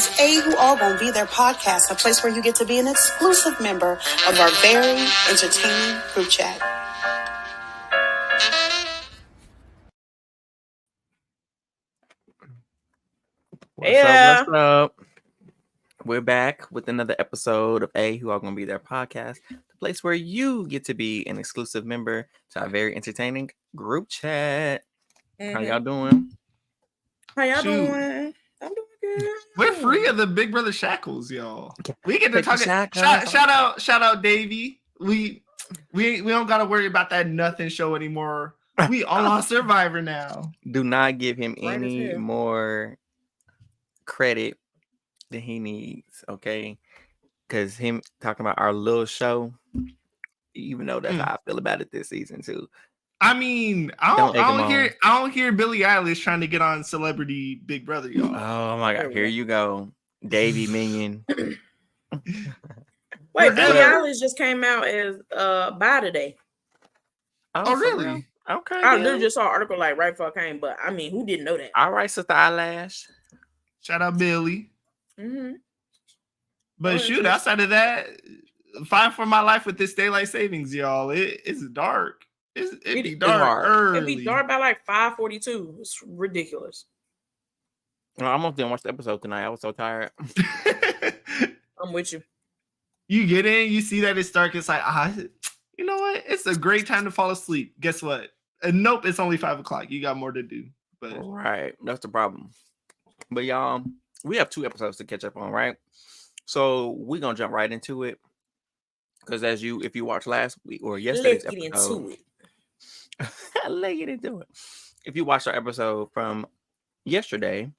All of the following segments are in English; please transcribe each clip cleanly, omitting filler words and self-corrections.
is A Who All Gonna Be Their podcast, a place where you get to be an exclusive member of our very entertaining group chat. What's up? We're back with another episode of A Who All Gonna Be Their podcast, the place where you get to be an exclusive member to our very entertaining group chat. How y'all doing? How y'all doing? I'm doing good. We're free of the Big Brother shackles, y'all. We get to talk. Shout out, Davey. We don't gotta worry about that nothing show anymore. We all on Survivor now. Do not give him any more credit than he needs, okay? Because him talking about our little show, even though that's how I feel about it this season too. I mean, I don't hear Billie Eilish trying to get on Celebrity Big Brother, y'all. Oh my god, here you go, Davey Minion. Wait, Billie Eilish just came out as Byyyeee today. Oh really? Okay. I literally just saw an article like right before I came, but I mean, who didn't know that? All right, Sister Eyelash. Shout out Billy. Mm-hmm. But shoot, outside of that, fight for my life with this daylight savings, y'all. It's dark. It be dark early. It be dark by like 5:42. It's ridiculous. Well, I almost didn't watch the episode tonight. I was so tired. I'm with you. You get in, you see that it's dark. It's like, you know what? It's a great time to fall asleep. Guess what? Nope, it's only 5 o'clock. You got more to do. But right, that's the problem. But y'all, we have 2 episodes to catch up on, right? So we're gonna jump right into it. Because if you watched last week or yesterday's episode, let's get into it. If you watched our episode from yesterday,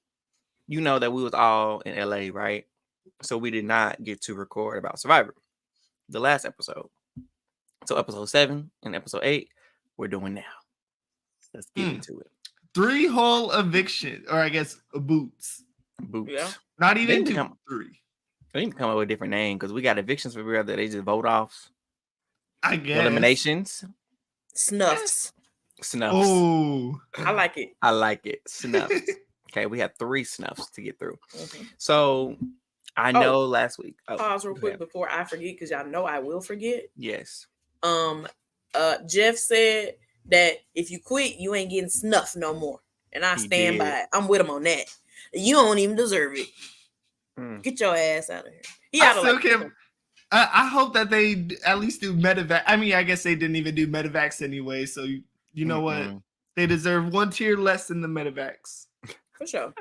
you know that we was all in LA, right? So we did not get to record about Survivor, the last episode. So episode 7 and episode 8, we're doing now. Let's get into it. 3 whole eviction, or I guess boots. Yeah. Not even 2, 3. We need to come up with a different name because we got evictions for real that they just vote off. I guess. Eliminations. Snuffs. Oh. I like it. I like it. Snuffs. Okay, we have 3 snuffs to get through. Mm-hmm. So I know last week. Pause real quick before I forget, because y'all know I will forget. Yes. Jeff said that if you quit, you ain't getting snuff no more. And I stand by it. I'm with him on that. You don't even deserve it. Get your ass out of here. I hope that they at least do medevac. I mean, I guess they didn't even do medevacs anyway. So you know what? They deserve 1 tier less than the medevacs. For sure.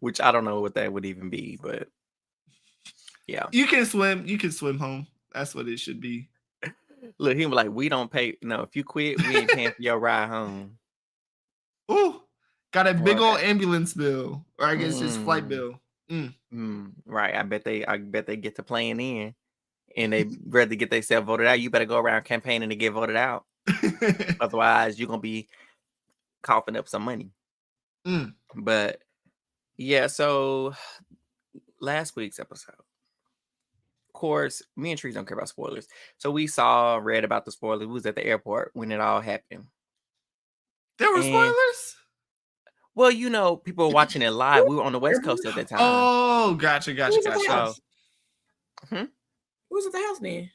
Which I don't know what that would even be, but yeah. You can swim. You can swim home. That's what it should be. Look, he was like, we don't pay. No, if you quit, we ain't paying for your ride home. Ooh, got a big old ambulance bill, or I guess just flight bill. Right. I bet they get to playing in, and they rather get themselves voted out. You better go around campaigning to get voted out. Otherwise, you're gonna be coughing up some money. But yeah, so last week's episode. Of course, me and Trees don't care about spoilers. So we read about the spoilers. We was at the airport when it all happened. There were spoilers? Well, you know, people were watching it live. We were on the West Coast at that time. Oh, gotcha. Who was at the house then?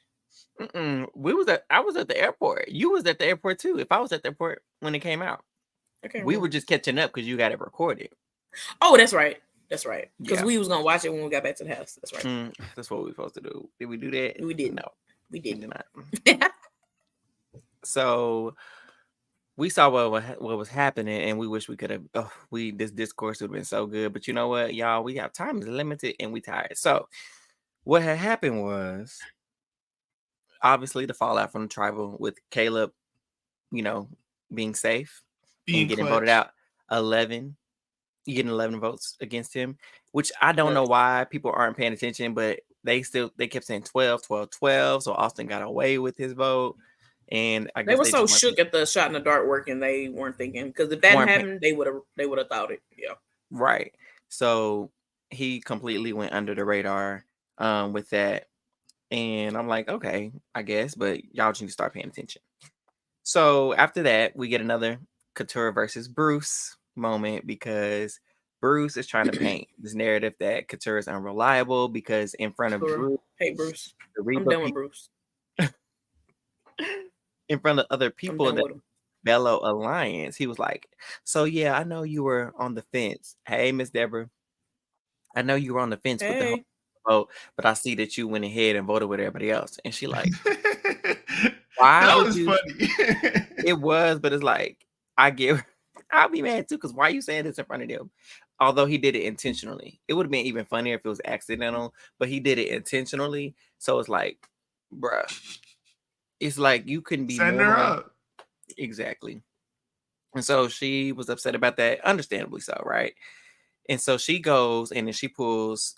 I was at the airport. You was at the airport too. If I was at the airport when it came out. Okay. We were just catching up because you got it recorded. Oh, that's right. That's right. Because we was gonna watch it when we got back to the house. That's right. That's what we were supposed to do. Did we do that? We didn't. No, we did not. So we saw what was happening, and we wish we could have. This discourse would have been so good, but you know what, y'all? We have time is limited, and we tired. So what had happened was obviously the fallout from the tribal with Caleb, you know, being safe and getting voted out. 11. You getting 11 votes against him, which I don't know why people aren't paying attention, but they kept saying 12. So Austin got away with his vote. And I guess they were so shook at the shot in the dark working, they weren't thinking, because if that happened, they would have thought it. Yeah. Right. So he completely went under the radar with that. And I'm like, okay, I guess, but y'all just need to start paying attention. So after that, we get another Couture versus Bruce moment because Bruce is trying to paint this narrative that Couture is unreliable because in front of Bruce, hey Bruce, the I'm Reba done with Bruce. in front of other I'm people done that with him. Bello Alliance, he was like, so yeah, I know you were on the fence. Hey, Miss Deborah, I know you were on the fence with the whole Hey, vote, but I see that you went ahead and voted with everybody else. And she like, why That would was you? funny. It was, but it's like, I'll be mad too, because why are you saying this in front of them? Although he did it intentionally. It would have been even funnier if it was accidental, but he did it intentionally. So it's like, bruh, it's like you couldn't be Send her more up. exactly. And so she was upset about that, understandably so, right? And so she goes and then she pulls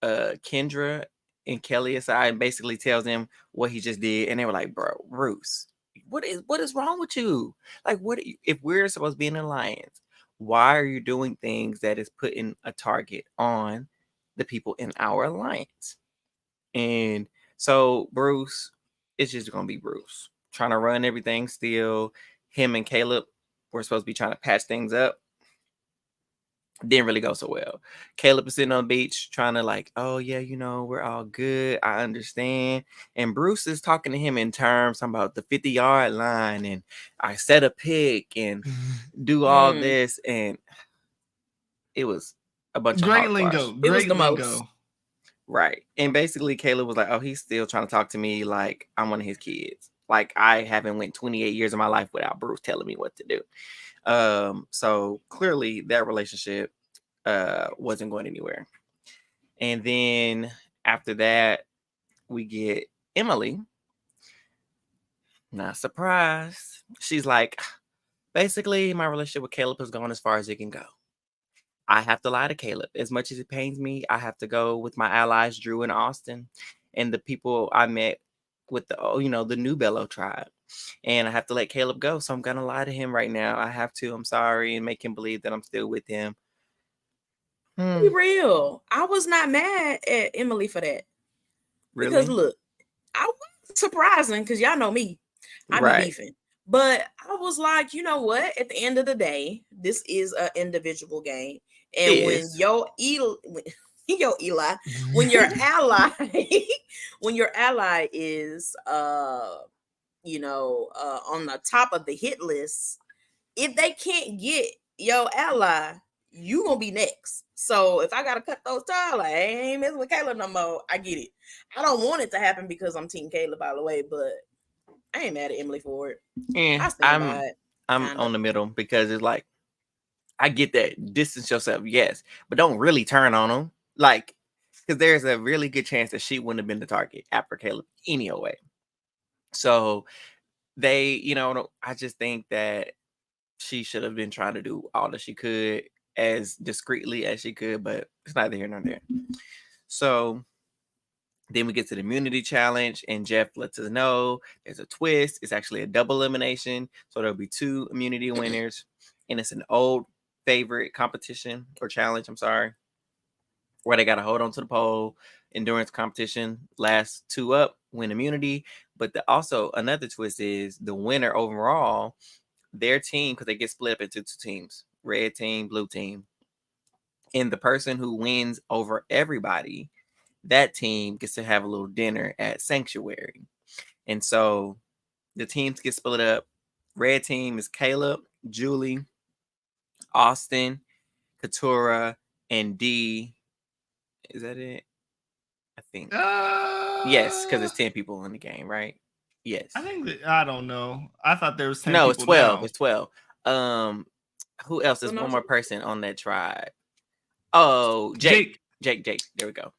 Kendra and Kelly aside and basically tells them what he just did. And they were like, bro, Bruce, what is wrong with you? Like, if we're supposed to be in an alliance, why are you doing things that is putting a target on the people in our alliance? And so Bruce, it's just gonna be Bruce trying to run everything still. Him and Caleb were supposed to be trying to patch things up. Didn't really go so well. Caleb is sitting on the beach trying to like, oh yeah, we're all good. I understand. And Bruce is talking to him in terms about the 50-yard line and I set a pick and do all this. And it was a bunch of Great hogwash. lingo. it was Great the lingo. most. Right. And basically Caleb was like, oh, he's still trying to talk to me like I'm one of his kids. Like I haven't went 28 years of my life without Bruce telling me what to do. So clearly that relationship wasn't going anywhere. And then after that, we get Emily. Not surprised. She's like, basically, my relationship with Caleb has gone as far as it can go. I have to lie to Caleb. As much as it pains me, I have to go with my allies, Drew and Austin, and the people I met with the new Bello tribe. And I have to let Caleb go. So I'm going to lie to him right now. I have to. I'm sorry. And make him believe that I'm still with him. Be real. I was not mad at Emily for that. Really? Because look, I was surprising because y'all know me. I be beefing. But I was like, you know what? At the end of the day, this is an individual game. And when your Eli, when your ally, when your ally is on the top of the hit list, if they can't get your ally, you gonna be next. So if I gotta cut those ties, like I ain't messing with Caleb no more. I get it. I don't want it to happen because I'm Team Caleb by the way, but I ain't mad at Emily for it. Yeah, I stand by it. I'm on the middle because it's like I get that. Distance yourself, yes, but don't really turn on them. Like, because there's a really good chance that she wouldn't have been the target after Caleb anyway. So they, I just think that she should have been trying to do all that she could as discreetly as she could, but it's neither here nor there. So then we get to the immunity challenge, and Jeff lets us know there's a twist. It's actually a double elimination. So there'll be 2 immunity winners, and it's an old favorite competition or challenge, I'm sorry, where they got to hold on to the pole, endurance competition, last 2 up, win immunity. But also another twist is the winner overall, their team, because they get split up into 2 teams, red team, blue team. And the person who wins over everybody, that team gets to have a little dinner at Sanctuary. And so the teams get split up. Red team is Caleb, Julie, Austin, Katura, and D. Is that it? I think. Yes, because it's 10 people in the game, right? Yes. I think I don't know. I thought there was 10 No, people. it's 12. Now. It's 12. Who else is one more person on that tribe? Oh, Jake. There we go.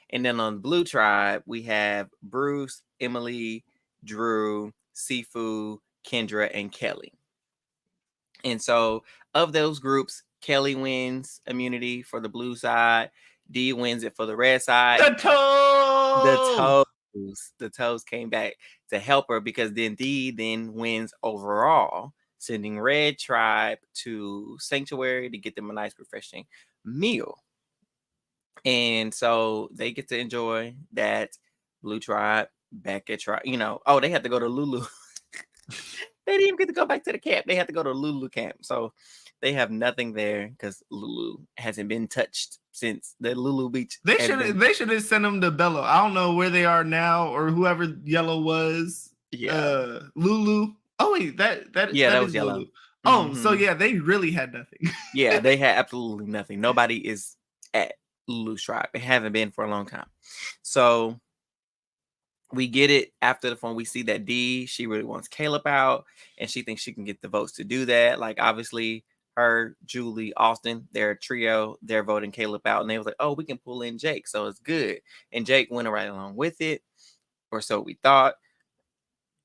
And then on Blue Tribe, we have Bruce, Emily, Drew, Sifu, Kendra, and Kelly. And so of those groups, Kelly wins immunity for the blue side. D wins it for the red side. The toes came back to help her because then D then wins overall, sending Red Tribe to Sanctuary to get them a nice refreshing meal. And so they get to enjoy that. Blue Tribe back at tribe. They had to go to Lulu. They didn't even get to go back to the camp. They had to go to Lulu camp. So They have nothing there because Lulu hasn't been touched since the Lulu Beach. They should have sent them to Bello. I don't know where they are now or whoever Yellow was. Yeah. Lulu. Oh wait, that was is Yellow. Lulu. Oh, so yeah, they really had nothing. Yeah, they had absolutely nothing. Nobody is at Lulu's tribe. They haven't been for a long time. So we get it after the phone. We see that D, she really wants Caleb out, and she thinks she can get the votes to do that. Like, obviously, her, Julie, Austin, they're a trio. They're voting Caleb out, and they was like, "Oh, we can pull in Jake, so it's good." And Jake went right along with it, or so we thought.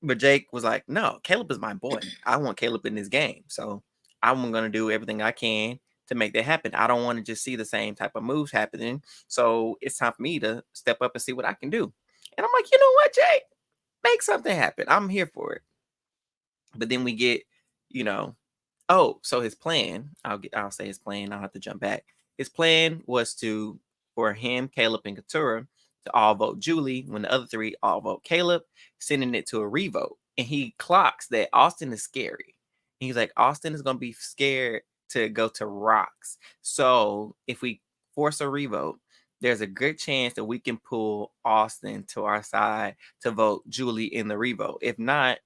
But Jake was like, "No, Caleb is my boy. I want Caleb in this game, so I'm gonna do everything I can to make that happen. I don't want to just see the same type of moves happening. So it's time for me to step up and see what I can do." And I'm like, you know what, Jake? Make something happen. I'm here for it. But then we get, so his plan, I'll say his plan, I'll have to jump back. His plan was for him, Caleb, and Katura to all vote Julie when the other three all vote Caleb, sending it to a revote. And he clocks that Austin is scary. And he's like, Austin is gonna be scared to go to rocks. So if we force a revote, there's a good chance that we can pull Austin to our side to vote Julie in the revote. If not,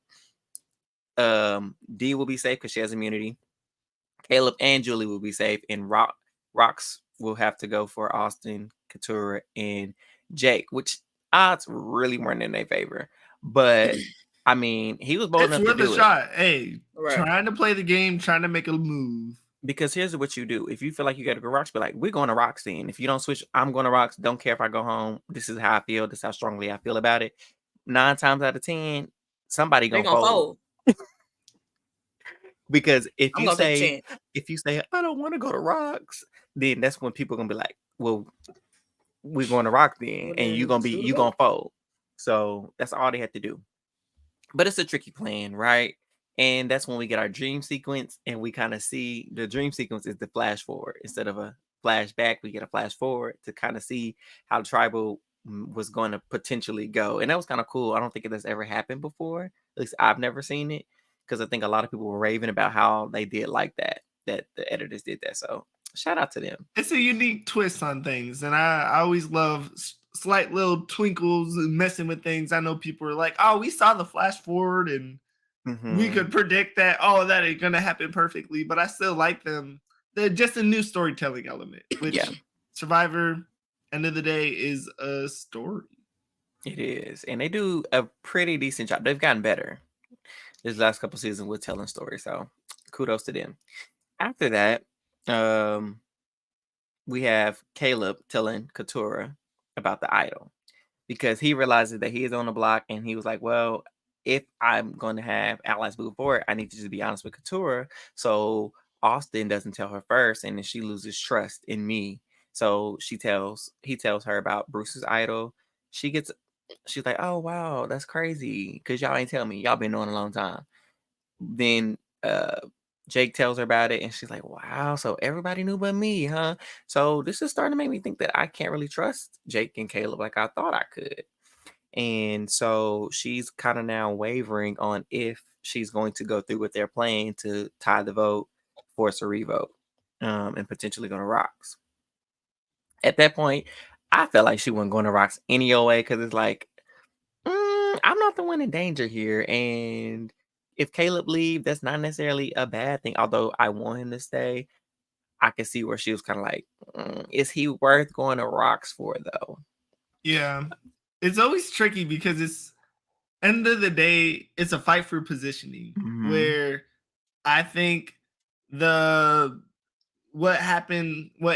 D will be safe because she has immunity. Caleb and Julie will be safe, and Rocks will have to go for Austin, Katura, and Jake, which odds really weren't in their favor. But I mean, he was bold enough to do it. Shot. Hey, trying to play the game, trying to make a move. Because here's what you do. If you feel like you got to go rocks, be like, we're going to rocks then. If you don't switch, I'm going to rocks. Don't care if I go home. This is how I feel. This is how strongly I feel about it. 9 times out of 10, somebody gonna fold. Because if you say, I don't want to go to rocks, then that's when people are gonna be like, well, we're going to rock then, and you gonna fold. So that's all they have to do. But it's a tricky plan, right? And that's when we get our dream sequence, and we kind of see the dream sequence is the flash forward. Instead of a flashback, we get a flash forward to kind of see how tribal was going to potentially go. And that was kind of cool. I don't think it has ever happened before. At least I've never seen it, because I think a lot of people were raving about how they did like that the editors did that. So shout out to them. It's a unique twist on things, and I always love slight little twinkles and messing with things. I know people are like, oh, we saw the flash forward and we could predict that, that ain't gonna happen perfectly, but I still like them. They're just a new storytelling element, which Survivor, end of the day, is a story. It is, and they do a pretty decent job. They've gotten better this last couple seasons with telling stories, so kudos to them. After that, we have Caleb telling Katura about the idol, because he realizes that he is on the block, and he was like, well, if I'm going to have allies move forward, I need to just be honest with Katura, so Austin doesn't tell her first, and then she loses trust in me. So he tells her about Bruce's idol. She's like, oh wow, that's crazy, because y'all ain't tell me. Y'all been knowing a long time. Then Jake tells her about it, and she's like, wow, so everybody knew but me, huh? So this is starting to make me think that I can't really trust Jake and Caleb like I thought I could. And so she's kind of now wavering on if she's going to go through with their plan to tie the vote, force a revote, and potentially go to rocks. At that point, I felt like she wasn't going to rocks any old way, because it's like, I'm not the one in danger here. And if Caleb leave, that's not necessarily a bad thing. Although I want him to stay, I can see where she was kind of like, is he worth going to rocks for, though? Yeah. It's always tricky because it's end of the day, it's a fight for positioning, where I think what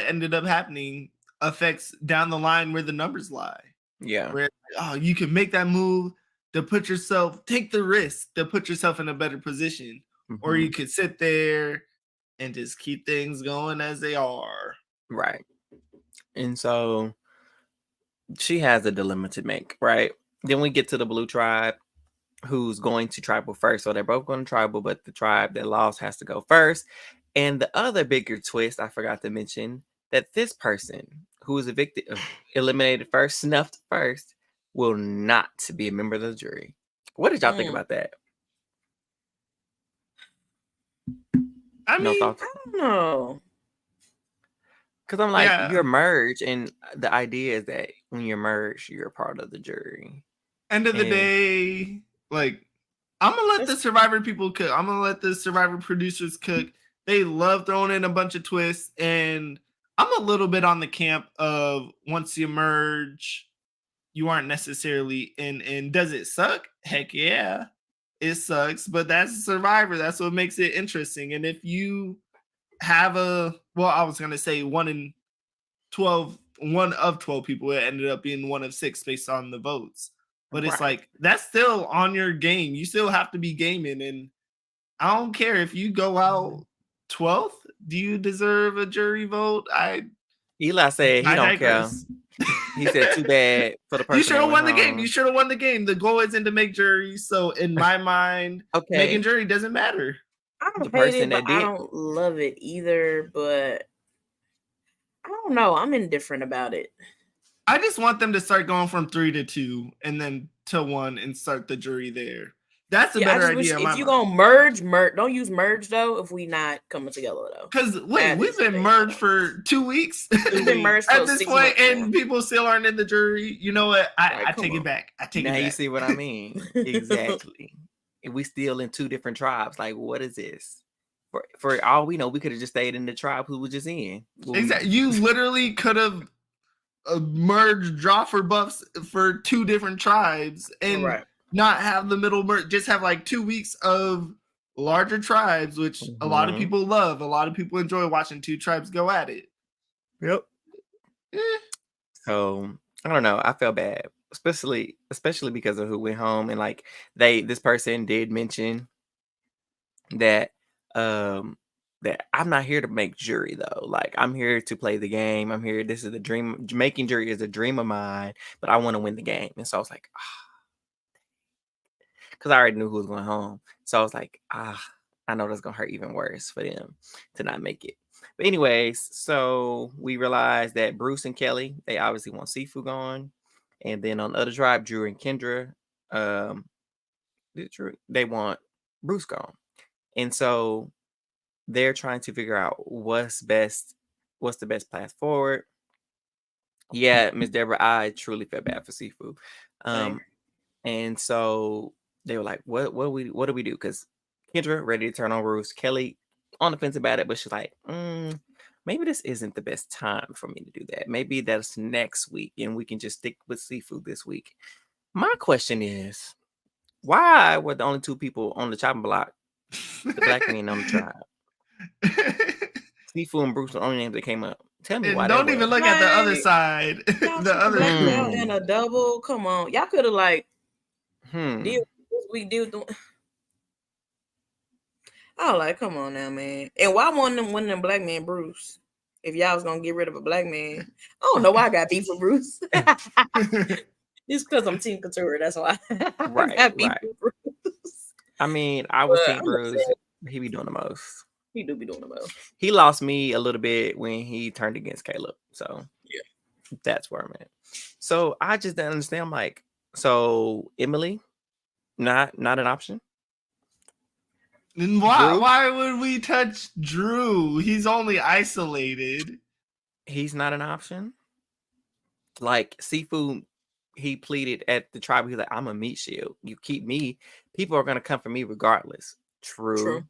ended up happening affects down the line where the numbers lie. Yeah. Where you can make that move to take the risk to put yourself in a better position, or you could sit there and just keep things going as they are. Right. And so she has a dilemma to make, right? Then we get to the blue tribe, who's going to tribal first. So they're both going to tribal, but the tribe that lost has to go first. And the other bigger twist, I forgot to mention, that this person who is eliminated first, snuffed first, will not be a member of the jury. What did y'all think about that? I No mean, thoughts? I don't know. Because I'm like, Yeah. you're merged, and the idea is that when you're merged, you're a part of the jury. End of the day, like, I'm gonna let the Survivor people cook. I'm gonna let the Survivor producers cook. They love throwing in a bunch of twists, and I'm a little bit on the camp of once you merge, you aren't necessarily in. And does it suck? Heck yeah, it sucks. But that's Survivor. That's what makes it interesting. And if you have I was gonna say 1 of 12 people, it ended up being 1 of 6 based on the votes. But it's like, that's still on your game. You still have to be gaming. And I don't care if you go out 12th. Do you deserve a jury vote? Eli said he don't care. He said, too bad for the person. You should have won the game. You should have won the game. The goal isn't to make juries. So in my mind, making jury doesn't matter. I don't hate it, but I don't love it either. But I don't know. I'm indifferent about it. I just want them to start going from 3 to 2 and then to 1 and start the jury there. That's a better idea. If you're going to merge, don't use merge though if we not coming together though. Because we've been merged for 2 weeks. We've been merged at this point, and people still aren't in the jury. You know what? I take it back. I take it back. Now you see what I mean. Exactly. And we still in 2 different tribes. Like, what is this? For all we know, we could have just stayed in the tribe who was just in. Exactly. You literally could have merged draw for buffs for 2 different tribes and not have the middle merge. Just have like 2 weeks of larger tribes, which a lot of people love. A lot of people enjoy watching 2 tribes go at it. Yep. So I don't know. I felt bad, especially because of who went home, and like this person did mention that that I'm not here to make jury though. Like, I'm here to play the game. I'm here. This is the dream. Making jury is a dream of mine, but I want to win the game. And so I was like, because I already knew who was going home. So I was like, I know that's gonna hurt even worse for them to not make it. But anyways, so we realized that Bruce and Kelly, they obviously want Sifu gone. And then on the other tribe, Drew and Kendra, they want Bruce gone. And so they're trying to figure out what's the best path forward. Yeah, Miss Deborah, I truly felt bad for Sifu. And so they were like, what do we do? Because Kendra ready to turn on Bruce, Kelly on the fence about it, but she's like, maybe this isn't the best time for me to do that. Maybe that's next week and we can just stick with Sifu this week. My question is, why were the only 2 people on the chopping block the black men on the tribe? Sifu and Bruce are the only names that came up. Tell me why. Don't even look at the other side. The other black male and a double. Come on, y'all could have like deal this week. Deal with them. I was like, come on now, man. And why one of them black men, Bruce? If y'all was gonna get rid of a black man, I don't know why I got beef for Bruce. It's because I'm Team Couture. That's why. Right. I got beef for Bruce. I mean, I was Team Bruce. He be doing the most. He do be doing the most. He lost me a little bit when he turned against Caleb. So yeah, that's where I'm at. So I just didn't understand. I'm like, so Emily, not an option. And why would we touch Drew? He's only isolated. He's not an option. Like Sifu, he pleaded at the tribe. He's like, I'm a meat shield. You keep me, people are gonna come for me regardless. True.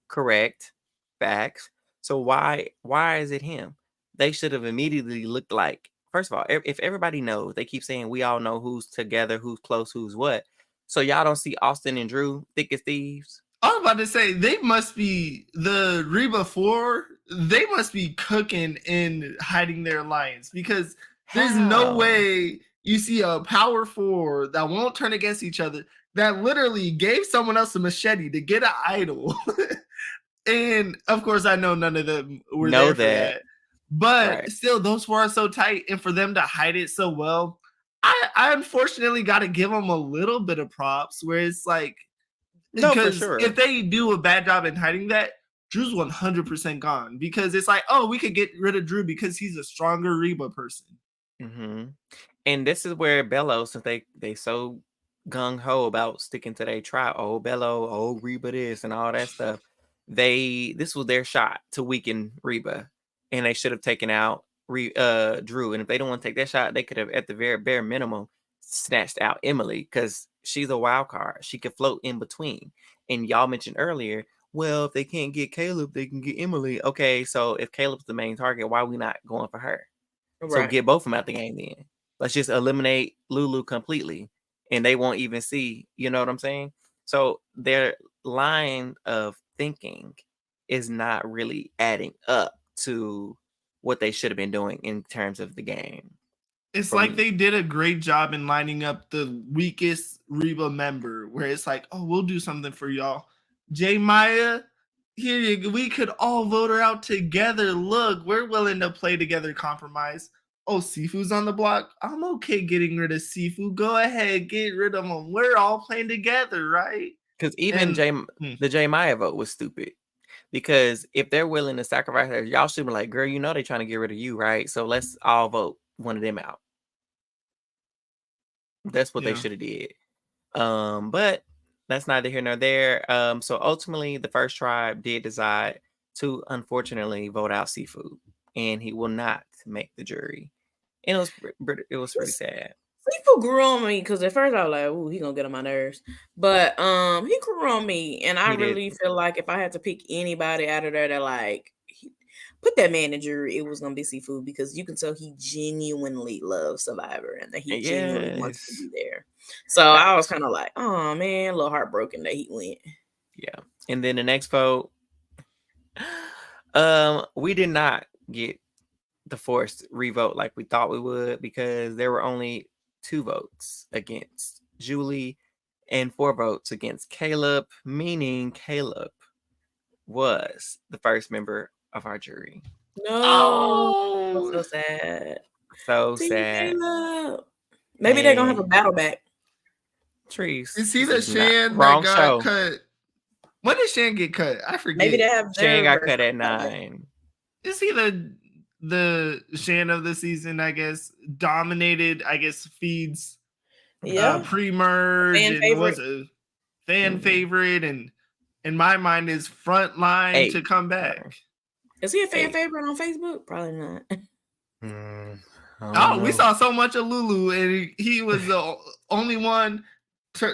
Correct. Facts. So why is it him? They should have immediately looked like, first of all, if everybody knows, they keep saying we all know who's together, who's close, who's what. So y'all don't see Austin and Drew thick as thieves? I was about to say, they must be the Reba 4. They must be cooking and hiding their alliance, because there's no way you see a power 4 that won't turn against each other, that literally gave someone else a machete to get an idol. And of course, I know none of them were there for that. But still, those 4 are so tight, and for them to hide it so well, I unfortunately got to give them a little bit of props, where it's like, because if they do a bad job in hiding that, Drew's 100% gone, because it's like, oh, we could get rid of Drew because he's a stronger Reba person. And this is where Bello, since they so gung-ho about sticking to their tribe, oh Bello, oh Reba this and all that stuff, this was their shot to weaken Reba, and they should have taken out Drew. And if they don't want to take that shot, they could have, at the very bare minimum, snatched out Emily, because she's a wild card. She could float in between. And y'all mentioned earlier, well, if they can't get Caleb, they can get Emily. Okay, so if Caleb's the main target, why are we not going for her? Right. So get both of them out the game then. Let's just eliminate Lulu completely, and they won't even see, you know what I'm saying? So their line of thinking is not really adding up to what they should have been doing in terms of the game. It's like they did a great job in lining up the weakest Reba member, where it's like, oh, we'll do something for y'all. J Maya, here, we could all vote her out together. Look, we're willing to play together, compromise. Oh, Sifu's on the block. I'm okay getting rid of Sifu. Go ahead, get rid of him. We're all playing together, right? Because even the J Maya vote was stupid. Because if they're willing to sacrifice her, y'all should be like, girl, you know they're trying to get rid of you, right? So let's all vote one of them out. That's what they should have did. But that's neither here nor there. So ultimately, the first tribe did decide to, unfortunately, vote out Seafood, and he will not make the jury. And it was pretty sad. Seafood grew on me, because at first I was like, "Ooh, he gonna get on my nerves," but he grew on me, and I really feel like if I had to pick anybody out of there that like put that man in jury, it was gonna be Seafood, because you can tell he genuinely loves Survivor and that he genuinely wants to be there. So I was kind of like, oh man, a little heartbroken that he went. Yeah. And then the next vote, we did not get the forced revote like we thought we would, because there were only 2 votes against Julie and 4 votes against Caleb, meaning Caleb was the first member of our jury. No, so sad. So sad. Caleb. Maybe they're gonna have a battle back. Trees. Is he the Shan that got cut? When did Shan get cut? I forget. Maybe they have Shan got cut at 9. Is he the Shan of the season? I guess dominated. I guess feeds. Pre-merge and was a fan favorite, and in my mind is front line to come back. Is he a fan favorite on Facebook? Probably not. We saw so much of Lulu, and he was the only one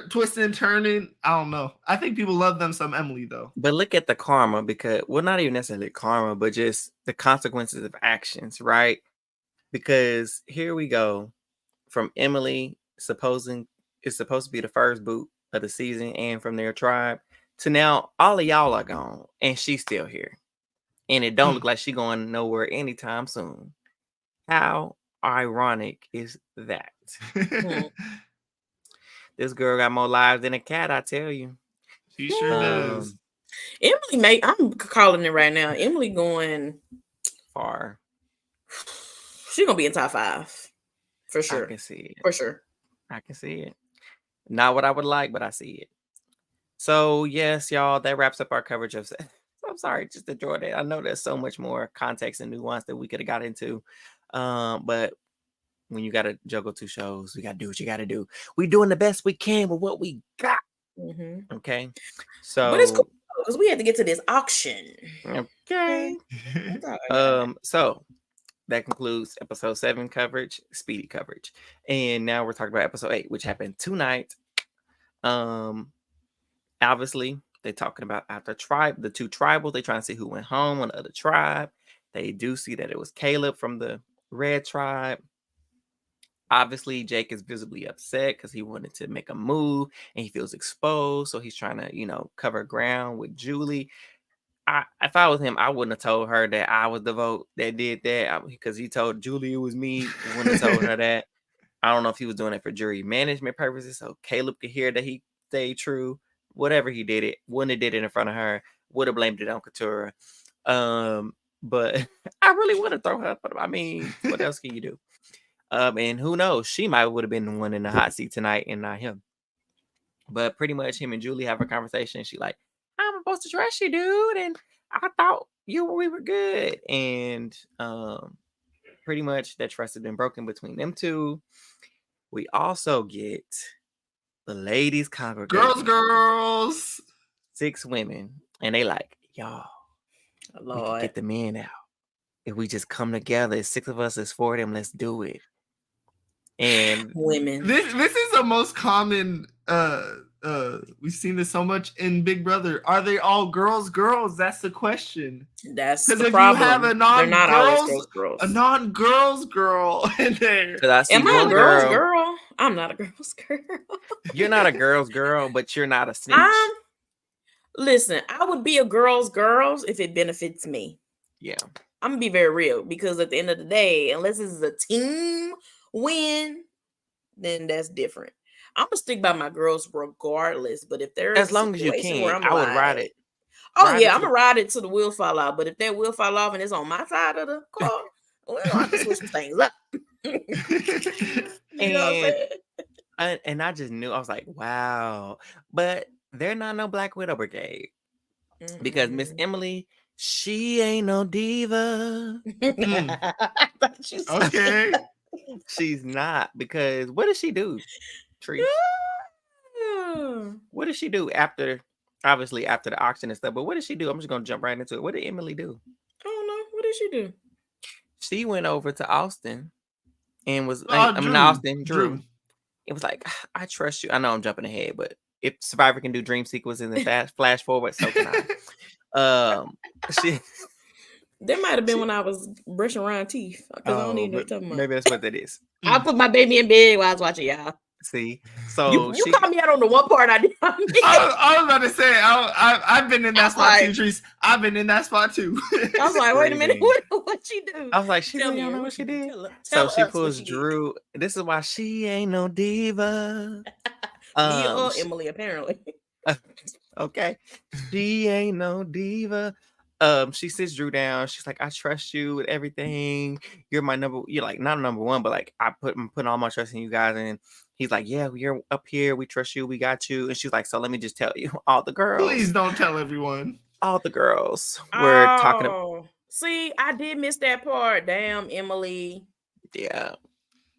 twisting and turning. I don't know. I think people love them some Emily though. But look at the karma, because not even necessarily karma, but just the consequences of actions, right? Because here we go from Emily it's supposed to be the first boot of the season and from their tribe, to now all of y'all are gone and she's still here, and it don't look like she's going nowhere anytime soon. How ironic is that? This girl got more lives than a cat, I tell you. She sure does. Emily, I'm calling it right now. Emily going far. She's gonna be in top 5 for sure. I can see it. For sure. I can see it. Not what I would like, but I see it. So yes, y'all, that wraps up our coverage of. I'm sorry, just enjoyed it. I know there's so much more context and nuance that we could have got into, but when you got to juggle 2 shows, we got to do what you got to do. We're doing the best we can with what we got. Okay, so but it's cool because we had to get to this auction. Okay. So that concludes episode 7 coverage, speedy coverage, and now we're talking about episode 8, which happened tonight. Obviously, they're talking about after the 2 tribals. They're trying to see who went home on the other tribe. They do see that it was Caleb from the red tribe. Obviously, Jake is visibly upset because he wanted to make a move and he feels exposed. So he's trying to, cover ground with Julie. If I was him, I wouldn't have told her that I was the vote that did that, because he told Julie it was me. I wouldn't have told her that. I don't know if he was doing it for jury management purposes, so Caleb could hear that he stayed true. Whatever he did it, wouldn't have did it in front of her. Would have blamed it on Couture. But I really would have thrown her. But I mean, what else can you do? And who knows? She might would have been the one in the hot seat tonight and not him. But pretty much him and Julie have a conversation. She like, I'm supposed to trust you, dude, and I thought we were good. And pretty much that trust has been broken between them 2. We also get the ladies congregation. Girls. 6 women. And they like, y'all, we can Lord. get the men out. If we just come together, it's 6 of us, it's 4 of them, let's do it. And Women. This is the most common we've seen this so much in Big Brother. Are they all girls? That's the question. That's the Because if problem. you have a non-girls girl in there. I see Am I one a girl's girl. girl? I'm not a girl's girl. You're not a girl's girl, but you're not a snitch. Listen, I would be a girl's if it benefits me. Yeah. I'm gonna be very real, because at the end of the day, unless it's a team win, then that's different. I'm gonna stick by my girls regardless. But if there's as long as you can, I would ride it. I'm gonna ride it till the wheel fall out. But if that wheel fall off and it's on my side of the car, we're gonna have to switch some things up. You know what I'm saying? And I just knew, I was like, wow. But they're not no Black Widow brigade. Because Miss Emily, she ain't no diva. Okay. She's not, because what did she do, Tree? What did she do after the auction and stuff? But what did she do? I'm just gonna jump right into it. What did Emily do? I don't know. What did she do? She went over to Austin and was Drew. It was like, I trust you. I know I'm jumping ahead, but if Survivor can do dream sequences and flash forward, so can I. There might have been when I was brushing around teeth, because I don't even know what you're talking about. Maybe that's what that is. I put my baby in bed while I was watching y'all. See, so you caught me out on the one part I did. I was about to say, I've been in that spot too, Trees. I've been in that spot too. I was like, wait a minute, what she do? I was like, she don't know what she did. So she pulls Drew. This is why she ain't no diva. Me or Emily, apparently. Okay, she ain't no diva. She sits Drew down. She's like, I trust you with everything. You're like not number one, but like I'm putting all my trust in you guys. And he's like, yeah, you're up here. We trust you. We got you. And she's like, so let me just tell you, all the girls. Please don't tell everyone. All the girls were talking about. See, I did miss that part. Damn, Emily. Yeah.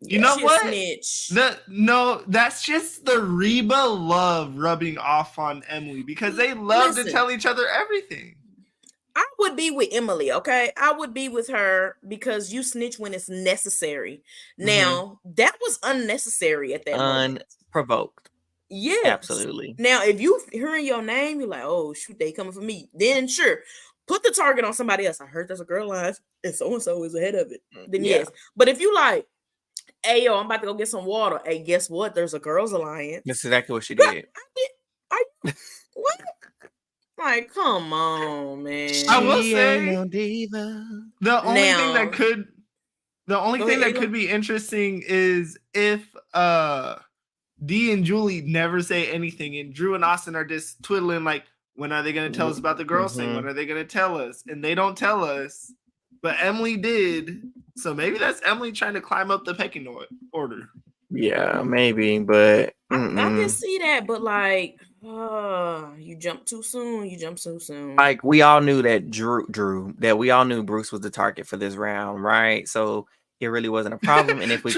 You know what? Snitch. No, that's just the Reba love rubbing off on Emily, because they love to tell each other everything. I would be with Emily, okay? I would be with her because you snitch when it's necessary. Now, that was unnecessary at that moment. Unprovoked. Yes. Absolutely. Now, if you hearing your name, you're like, oh, shoot, they coming for me. Then, sure, put the target on somebody else. I heard there's a girl line and so-and-so is ahead of it. Then, yes. But if you like, hey, yo, I'm about to go get some water. Hey, guess what? There's a girls' alliance. That's exactly what she did. What? Like, come on, man. I will say, the only thing that could be interesting is if Dee and Julie never say anything, and Drew and Austin are just twiddling like, when are they going to tell us about the girls thing? When are they going to tell us? And they don't tell us, but Emily did. So maybe that's Emily trying to climb up the pecking order. Yeah, maybe, but I can see that, but like, you jump too soon. Like, we all knew that we all knew Bruce was the target for this round, right? So it really wasn't a problem. And if we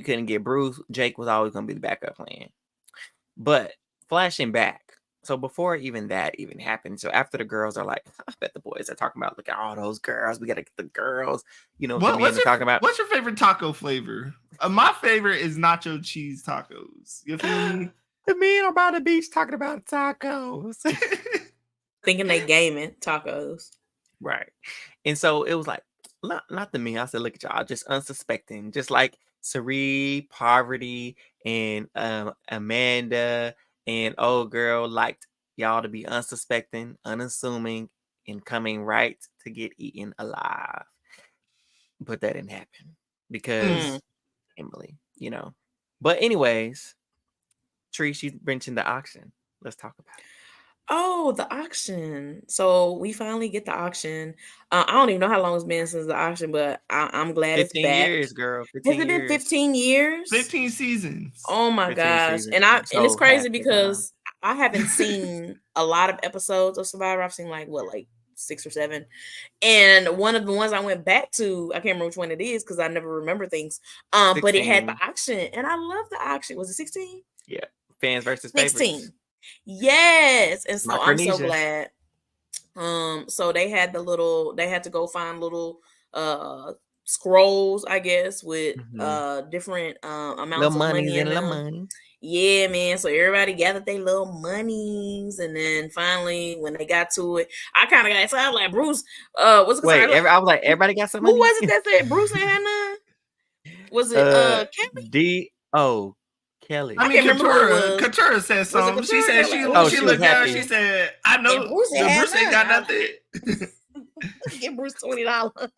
couldn't get Bruce, Jake was always going to be the backup plan. But flashing back, so before that even happened, so after the girls are like, I bet the boys are talking about, look at all those girls. We got to get the girls. You know what we're talking about? What's your favorite taco flavor? My favorite is nacho cheese tacos. You feel me? The men are by the beach talking about tacos. Thinking they gaming tacos. Right. And so it was like, not the men. I said, look at y'all, just unsuspecting. Just like Sari, Poverty, and Amanda and old girl liked y'all to be unsuspecting, unassuming, and coming right to get eaten alive. But that didn't happen because Emily, you know. But anyways, Tree, she mentioned the auction. Let's talk about it. Oh, the auction. So we finally get the auction. I don't even know how long it's been since the auction, but I'm glad it's back. 15 years, girl. 15 Has it been 15 years? 15 seasons. Oh my gosh. Seasons. And it's crazy because I haven't seen a lot of episodes of Survivor. I've seen like 6 or 7. And one of the ones I went back to, I can't remember which one it is because I never remember things. But it had the auction, and I love the auction. Was it 16? Yeah. Fans versus 16. favorites. Yes. And so I'm so glad. So they had to go find little scrolls, I guess, with different amounts of money in them. Yeah, man. So everybody gathered their little monies, and then finally, when they got to it, I kind of got excited. I was like, Bruce, what's it? Wait, I was like, everybody got some money? Who was it that said Bruce ain't had none? Was it Kelly? D.O. Kelly. I mean, Katura said something. She said she looked down. She said, "I know Bruce ain't got nothing." Give Bruce $20.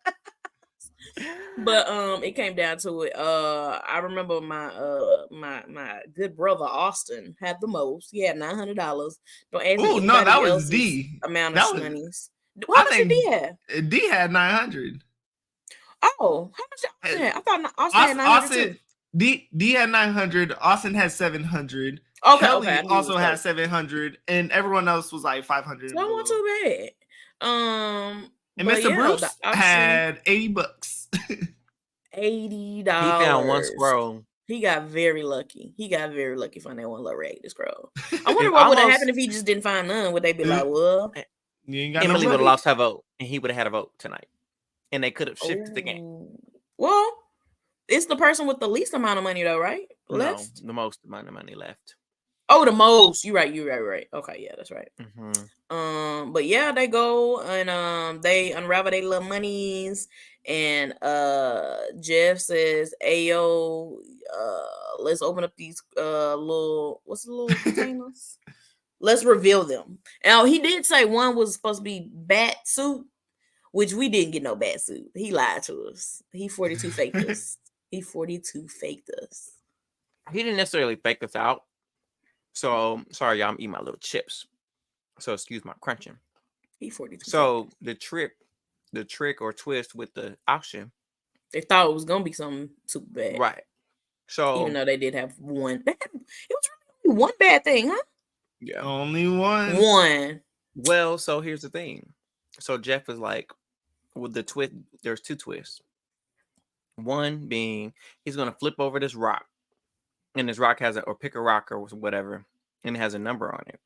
But it came down to it. I remember my good brother Austin had the most. He had $900. Don't ask me. No, that was D. Amount of monies. What much D had? D had 900. Oh, how much Austin had? I thought Austin had 900 too. D had 900. Austin had 700. Kelly also had 700, and everyone else was like 500. So that wasn't too bad. And Mr. Bruce had $80. $80. He found one scroll. He got very lucky. Finding that one little raggedy scroll. I wonder what would have happened if he just didn't find none. Would they be like, well, Emily would have lost her vote, and he would have had a vote tonight, and they could have shifted the game. Well, it's the person with the least amount of money, though, right? Left? No, the most amount of money left. Oh, the most. You're right. Okay, yeah, that's right. But yeah, they go and they unravel their little monies, and Jeff says, "Ayo, let's open up these what's the little containers? Let's reveal them." Now he did say one was supposed to be bat suit, which we didn't get no bat suit. He lied to us. He 42 faked us. He didn't necessarily fake us out. So sorry, y'all. I'm eating my little chips. So excuse my crunching. He 42. So the trick or twist with the auction, they thought it was gonna be something super bad, right? So even though they did have one, it was really one bad thing, huh? Yeah, only one. One. Well, so here's the thing. So Jeff is like, with the twist, there's two twists. One being he's gonna flip over this rock, and this rock has or pick a rock or whatever, and it has a number on it.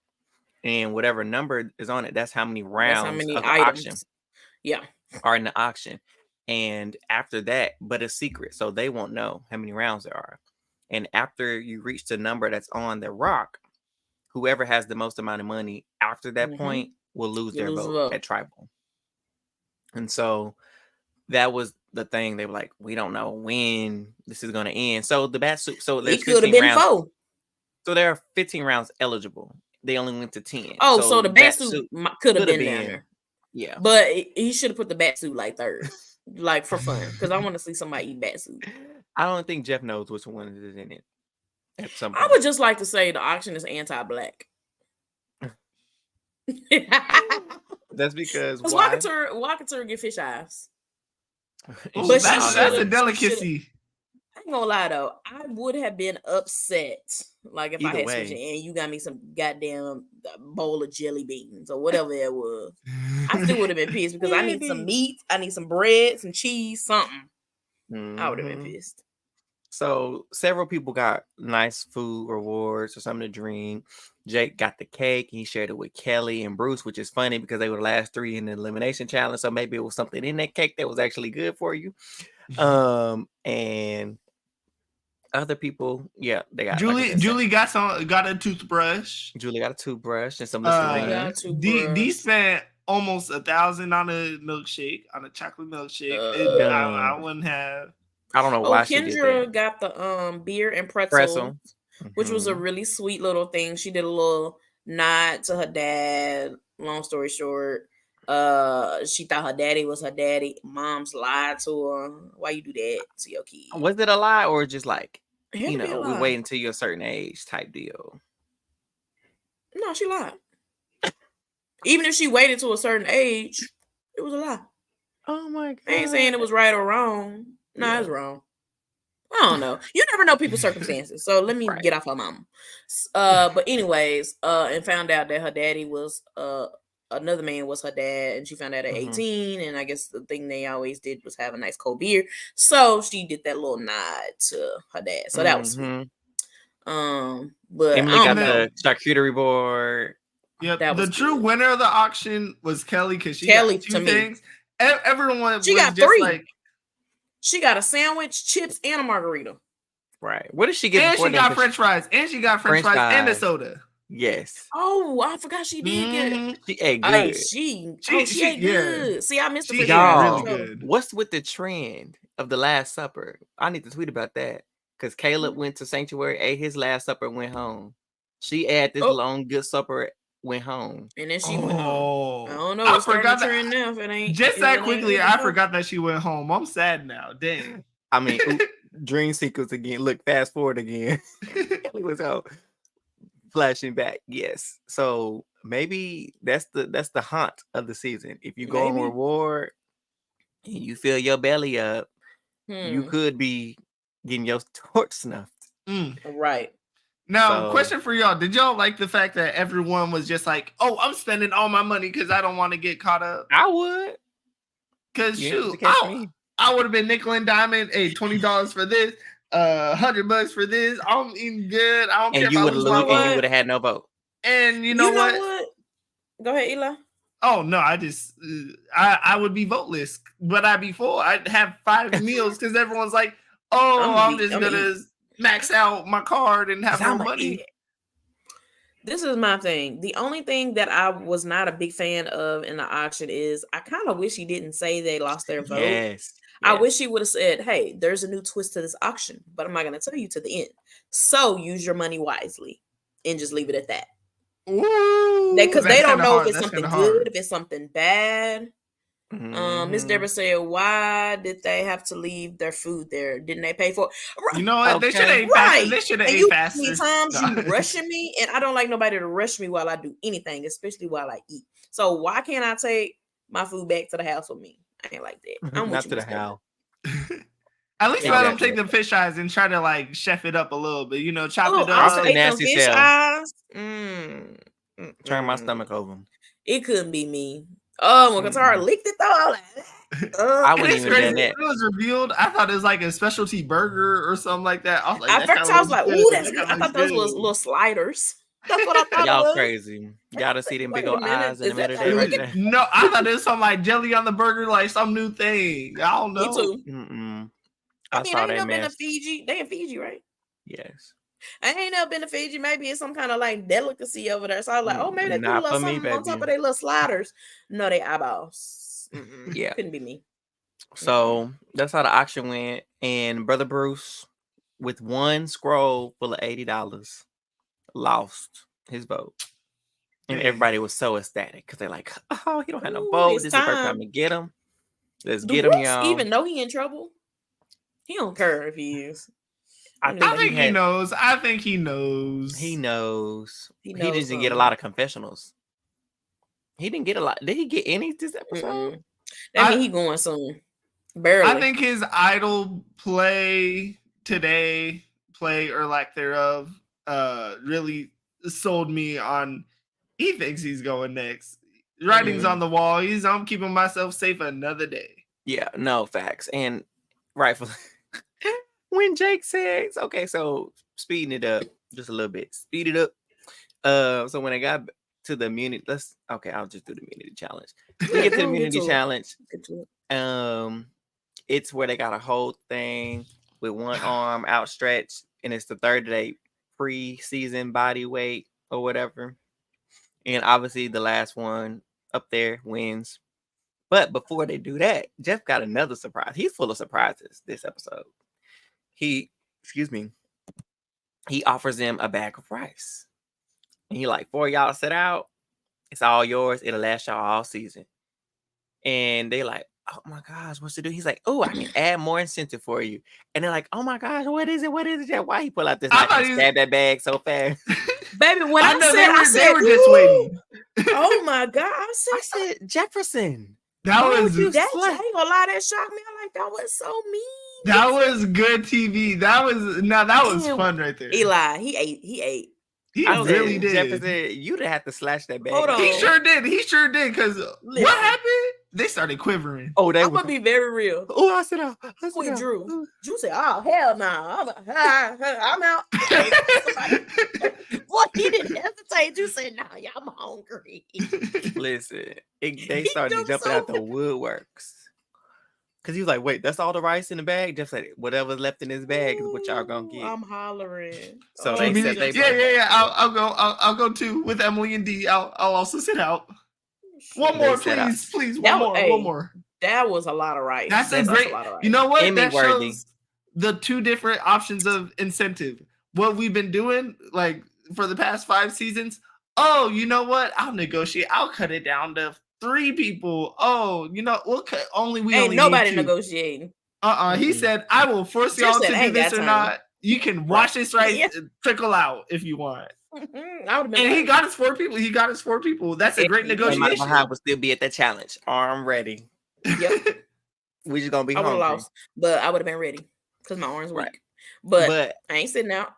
And whatever number is on it, that's how many rounds of the auction are in the auction. And after that, but it's secret, so they won't know how many rounds there are. And after you reach the number that's on the rock, whoever has the most amount of money after that point will lose their vote at tribal. And so that was the thing. They were like, we don't know when this is going to end. So the bat suit, so there's 15 rounds. 4. So there are 15 rounds eligible. They only went to 10. Oh, so the bat suit could have been down there. Yeah. But he should have put the bat suit like third, like for fun, because I want to see somebody eat bat suit. I don't think Jeff knows which one is in it. At some point. I would just like to say the auction is anti-black. That's because Walkator get fish eyes. But that's a delicacy. I ain't gonna lie though, I would have been upset like if I had switched and you got me some goddamn bowl of jelly beans or whatever it was. I still would have been pissed because I need some meat, I need some bread, some cheese, something. I would have been pissed. So several people got nice food rewards or something to drink. Jake got the cake. He shared it with Kelly and Bruce, which is funny because they were the last 3 in the elimination challenge. So maybe it was something in that cake that was actually good for you. And other people, yeah, they got Julie got a toothbrush. Julie got a toothbrush and some Listerine. D spent almost $1,000 on a milkshake, on a chocolate milkshake. I wouldn't have. I don't know why she did that. Kendra got the beer and pretzel. Which was a really sweet little thing. She did a little nod to her dad. Long story short, she thought her daddy was her daddy. Mom's lied to her. Why you do that to your kid? Was it a lie or just like, we wait until you're a certain age type deal? No, she lied. Even if she waited to a certain age, it was a lie. Oh my God. I ain't saying it was right or wrong. No, it's wrong. I don't know. You never know people's circumstances. So let me get off her mama. But anyways, and found out that her daddy was another man was her dad, and she found out at 18. And I guess the thing they always did was have a nice cold beer. So she did that little nod to her dad. So that was sweet. But Emily got the charcuterie board. Yep. That The was true good. winner of the auction was Kelly because she Kelly, got 2 to me. things. Everyone She was got just 3. like, She got a sandwich, chips, and a margarita. Right. What did she get and before she that? got French fries, and she got French fries and a soda. Yes. Oh, I forgot she did get. She ate good. Hey, she ate good. See, I missed the She first ate one. really good. What's with the trend of the Last Supper? I need to tweet about that because Caleb went to Sanctuary, ate his Last Supper, went home. She had this long good supper, went home, and then she went home. I don't know. I It's starting forgot to trend now. If it ain't just if that it quickly. ain't I forgot that she went home. I'm sad now. Dang. I mean, dream sequence again. Look, fast forward again. Kelly was out flashing back. Yes. So maybe that's the haunt of the season. If you go on reward and you fill your belly up, you could be getting your torch snuffed. Right. Now, question for y'all. Did y'all like the fact that everyone was just like, oh, I'm spending all my money because I don't want to get caught up? I would. Because shoot, I would have been nickel and diamond. Hey, $20 for this, $100 for this. I'm eating good. I don't care if I lose my vote. And you would have had no vote. And you know what? Go ahead, Eli. Oh no, I just I would be voteless, but I'd be full. I'd have 5 meals because everyone's like, oh, I'm just gonna max out my card and have more money. This is my thing. The only thing that I was not a big fan of in the auction is I kind of wish he didn't say they lost their vote. Yes. I wish he would have said, hey, there's a new twist to this auction, but I'm not going to tell you to the end. So use your money wisely and just leave it at that. Because they don't know if it's something good, if it's something bad. Miss Deborah said, why did they have to leave their food there? Didn't they pay for it? You know what? They should have ate faster. They should have ate faster. Times you rushing me, and I don't like nobody to rush me while I do anything, especially while I eat. So why can't I take my food back to the house with me? I ain't like that. I'm not to the house. At least let them take the fish eyes and try to like chef it up a little bit. You know, chop it up. Also, nasty fish eyes. Turn my stomach over. It couldn't be me. Oh, when Katara licked it though, I wouldn't even done that. It was revealed. I thought it was like a specialty burger or something like that. I was like, at first I was like, "Ooh, that's good." I thought those was little sliders. That's what I thought. Y'all crazy. Gotta see them big old eyes in the middle there. Right there. No, I thought it was something like jelly on the burger, like some new thing. I don't know. Me too. I mean, I ain't never been to Fiji. They in Fiji, right? Yes. I ain't never been to Fiji. Maybe it's some kind of like delicacy over there. So I was like, oh, maybe they put a little something on top of their little sliders. No, they eyeballs. Yeah. Couldn't be me. So that's how the auction went. And Brother Bruce, with one scroll full of $80, lost his vote. And everybody was so ecstatic because they're like, oh, he don't have no vote. This is the first time to get him. Let's get him, y'all. Even though he in trouble, he don't care if he is. I think he knows. I think he knows. He knows. He didn't get a lot of confessionals. He didn't get a lot. Did he get any this episode? I mean, he going soon. Barely. I think his idol play today, or lack thereof, really sold me on. He thinks he's going next. Writing's on the wall. I'm keeping myself safe another day. Yeah, no facts, and rightfully. When Jake says, okay, so speeding it up just a little bit, speed it up. So when I got to the immunity, I'll just do the immunity challenge. We get to the immunity challenge. It's where they got a whole thing with one arm outstretched, and it's the third day pre-season body weight or whatever. And obviously the last one up there wins. But before they do that, Jeff got another surprise. He's full of surprises this episode. He offers them a bag of rice. And he like, 4 y'all set out, it's all yours. It'll last y'all all season. And they like, oh my gosh, what's to do? He's like, oh, I can add more incentive for you. And they're like, oh my gosh, what is it? What is it? Why he pull out this knife and stab that bag so fast? Baby, when I said they were just waiting. Oh my God. I said Jefferson. That was I ain't gonna lie, that shocked me. I'm like, that was so mean. That was good TV. That was fun right there. Eli, he ate. He really did. Jefferson, you'd have to slash that bag. Hold on. He sure did. Because what happened? They started quivering. Oh, they I'm gonna be very real. Oh, I sit out. With Drew. Drew said, "Oh hell no, I'm out." Boy, he didn't hesitate. You said, "No, yeah, I'm hungry." Listen, they started jumping out the woodworks. Cause he was like, "Wait, that's all the rice in the bag? Just like whatever's left in this bag is what y'all gonna get." I'm hollering. So they said they. Yeah. I'll go too with Emily and D. I'll also sit out. One more, please. One more. That was a lot of rice. That's a great. You know what? Emmy that worthy. shows the two different options of incentive. What we've been doing, like for the past 5 seasons. Oh, you know what? I'll negotiate. I'll cut it down to 3 people. Oh, you know, we'll cut only. We ain't only nobody need 2. Negotiating. He said, "I will force y'all to do this or not. You can watch this trickle out if you want." And he got his 4 people. That's a great negotiation. I would still be at that challenge. Arm ready. Yep. We just gonna be. I would have lost, but I would have been ready because my arm's weak. But I ain't sitting out.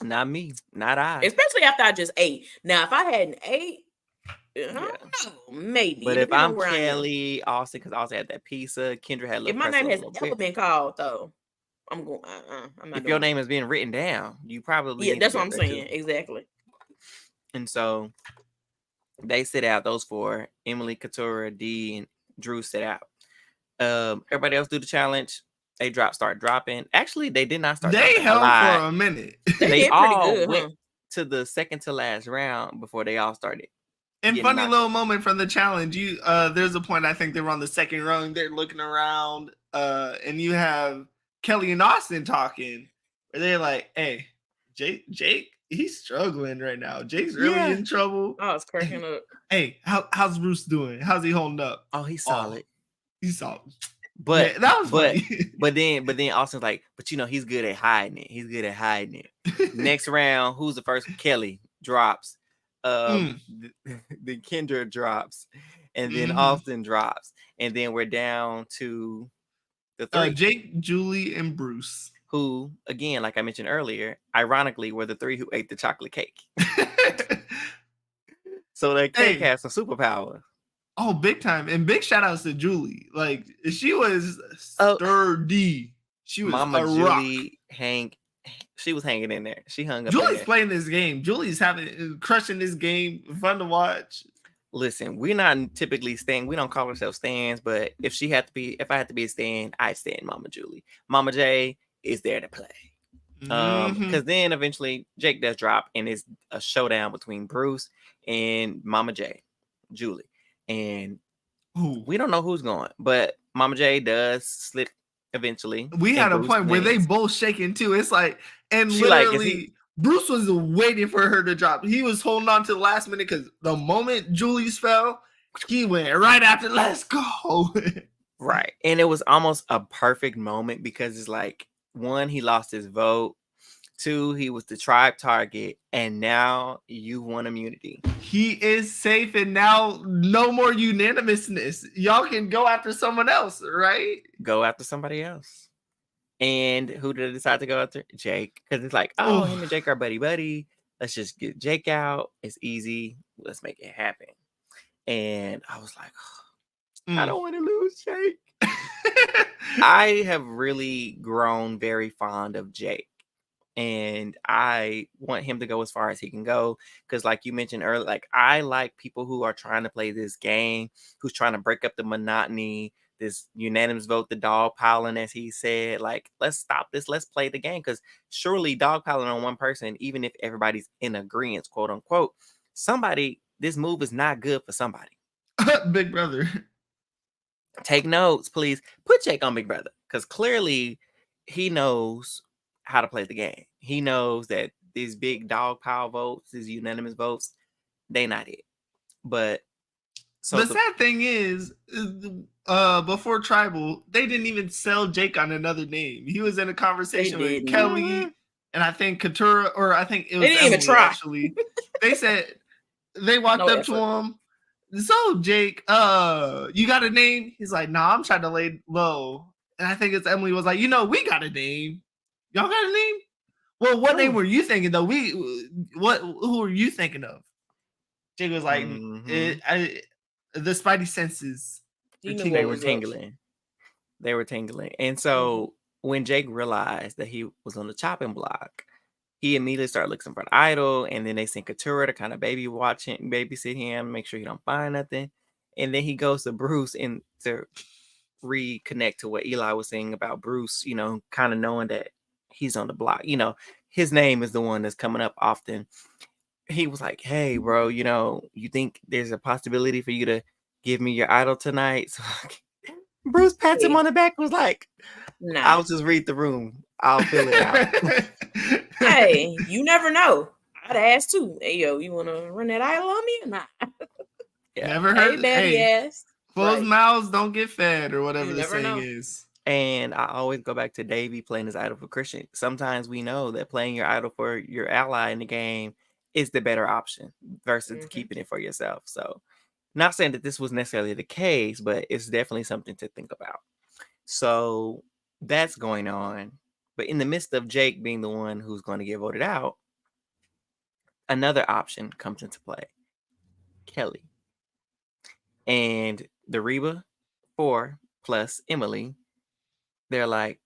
Not me. Not I. Especially after I just ate. Now, if I hadn't ate, I don't know, maybe. But if I'm Kelly, Austin, because Austin had that pizza, Kendra had. If my name has ever been called, though, I'm going. I'm not. If your name has been written down, you probably. Yeah, that's what I'm saying. Exactly. And so they sit out. Those 4: Emily, Katura, D, and Drew sit out. Everybody else do the challenge. They start dropping. Actually, they did not start. They held for a minute. They all went to the second to last round before they all started. And funny little moment from the challenge. There's a point I think they were on the second rung. They're looking around, and you have Kelly and Austin talking. Where they're like, "Hey, Jake, he's struggling right now. Jake's really in trouble." Oh, it's cracking up. Hey, how's Bruce doing? How's he holding up? Oh, he's solid. He's solid. But yeah, that was funny. but then Austin's like, but you know, he's good at hiding it. Next round, who's the first? Kelly drops. Then Kendra drops, and then Austin drops, and then we're down to the 3: Jake, Julie, and Bruce. Who, again, like I mentioned earlier, ironically, were the 3 who ate the chocolate cake. So that cake has some superpower. Oh, big time. And big shout outs to Julie. Like, she was sturdy. She was Mama a Julie rock. She was hanging in there. She hung up. Julie's playing this game. Julie's crushing this game. Fun to watch. Listen, we're not typically staying. We don't call ourselves stands, but if I had to be a stand, I'd stand Mama Julie. Mama J is there to play. Because then eventually Jake does drop, and it's a showdown between Bruce and Mama J, Julie. And we don't know who's going, but Mama J does slip eventually. We had a point where they both shaking too. It's like, and literally, Bruce was waiting for her to drop. He was holding on to the last minute because the moment Julie's fell, he went right after, let's go. Right. And it was almost a perfect moment because it's like, 1, he lost his vote. 2, he was the tribe target, and now you won immunity. He is safe, and now no more unanimousness. Y'all can go after someone else, right? Go after somebody else. And who did I decide to go after? Jake. Because it's like, him and Jake are buddy. Let's just get Jake out. It's easy. Let's make it happen. And I was like, I don't want to lose Jake. I have really grown very fond of Jake. And I want him to go as far as he can go. Because like you mentioned earlier, like I like people who are trying to play this game, who's trying to break up the monotony, this unanimous vote, the dog piling, as he said. Like, let's stop this. Let's play the game. Because surely dog piling on one person, even if everybody's in agreement, quote unquote, this move is not good for somebody. Big Brother. Take notes, please. Put Jake on Big Brother. Because clearly he knows how to play the game. He knows that these big dog pile votes, these unanimous votes, they not it. But so the sad thing is, before Tribal, they didn't even sell Jake on another name. He was in a conversation with Kelly and I think Katura, or I think it was Emily, even try. Actually. They said they walked up to him. So Jake, you got a name? He's like, nah, I'm trying to lay low. And I think it's Emily was like, we got a name. Y'all got a name? Well, what name were you thinking though? Who were you thinking of? Jake was like, the spidey senses. They were tingling. They were tingling. And so when Jake realized that he was on the chopping block, he immediately started looking for an idol, and then they sent Katura to kind of babysit him, make sure he don't find nothing. And then he goes to Bruce and to reconnect to what Eli was saying about Bruce, you know, kind of knowing that he's on the block. You know, his name is the one that's coming up often. He was like, hey, bro, you know, you think there's a possibility for you to give me your idol tonight? So Bruce pats him on the back, was like, nah. I'll just read the room. I'll fill it out. Hey, you never know. I'd ask too. Hey, yo, you want to run that idol on me or not? Yeah. Never heard. Hey, closed mouths don't get fed, or whatever the saying is. And I always go back to Davey playing his idol for Christian. Sometimes we know that playing your idol for your ally in the game is the better option versus keeping it for yourself. So, not saying that this was necessarily the case, but it's definitely something to think about. So that's going on. But in the midst of Jake being the one who's going to get voted out, another option comes into play. Kelly. And the Reba 4 plus Emily, they're like,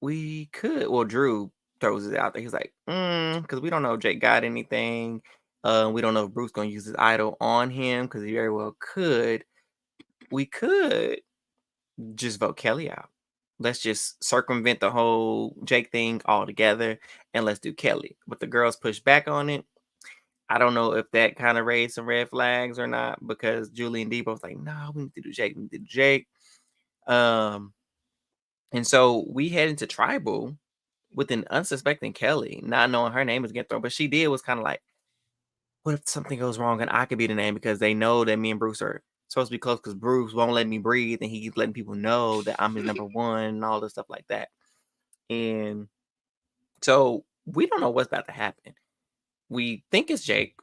we could. Well, Drew throws it out there. He's like, because we don't know if Jake got anything. We don't know if Bruce going to use his idol on him, because he very well could. We could just vote Kelly out. Let's just circumvent the whole Jake thing altogether, and let's do Kelly. But the girls push back on it. I don't know if that kind of raised some red flags or not, because Julie and Debo was like, no, we need to do Jake. We need to do Jake. And so we head into tribal with an unsuspecting Kelly, not knowing her name was getting thrown. But she did was kind of like, what if something goes wrong and I could be the name, because they know that me and Bruce are supposed to be close, because Bruce won't let me breathe, and he keeps letting people know that I'm his number one and all this stuff like that. And so we don't know what's about to happen. We think it's Jake,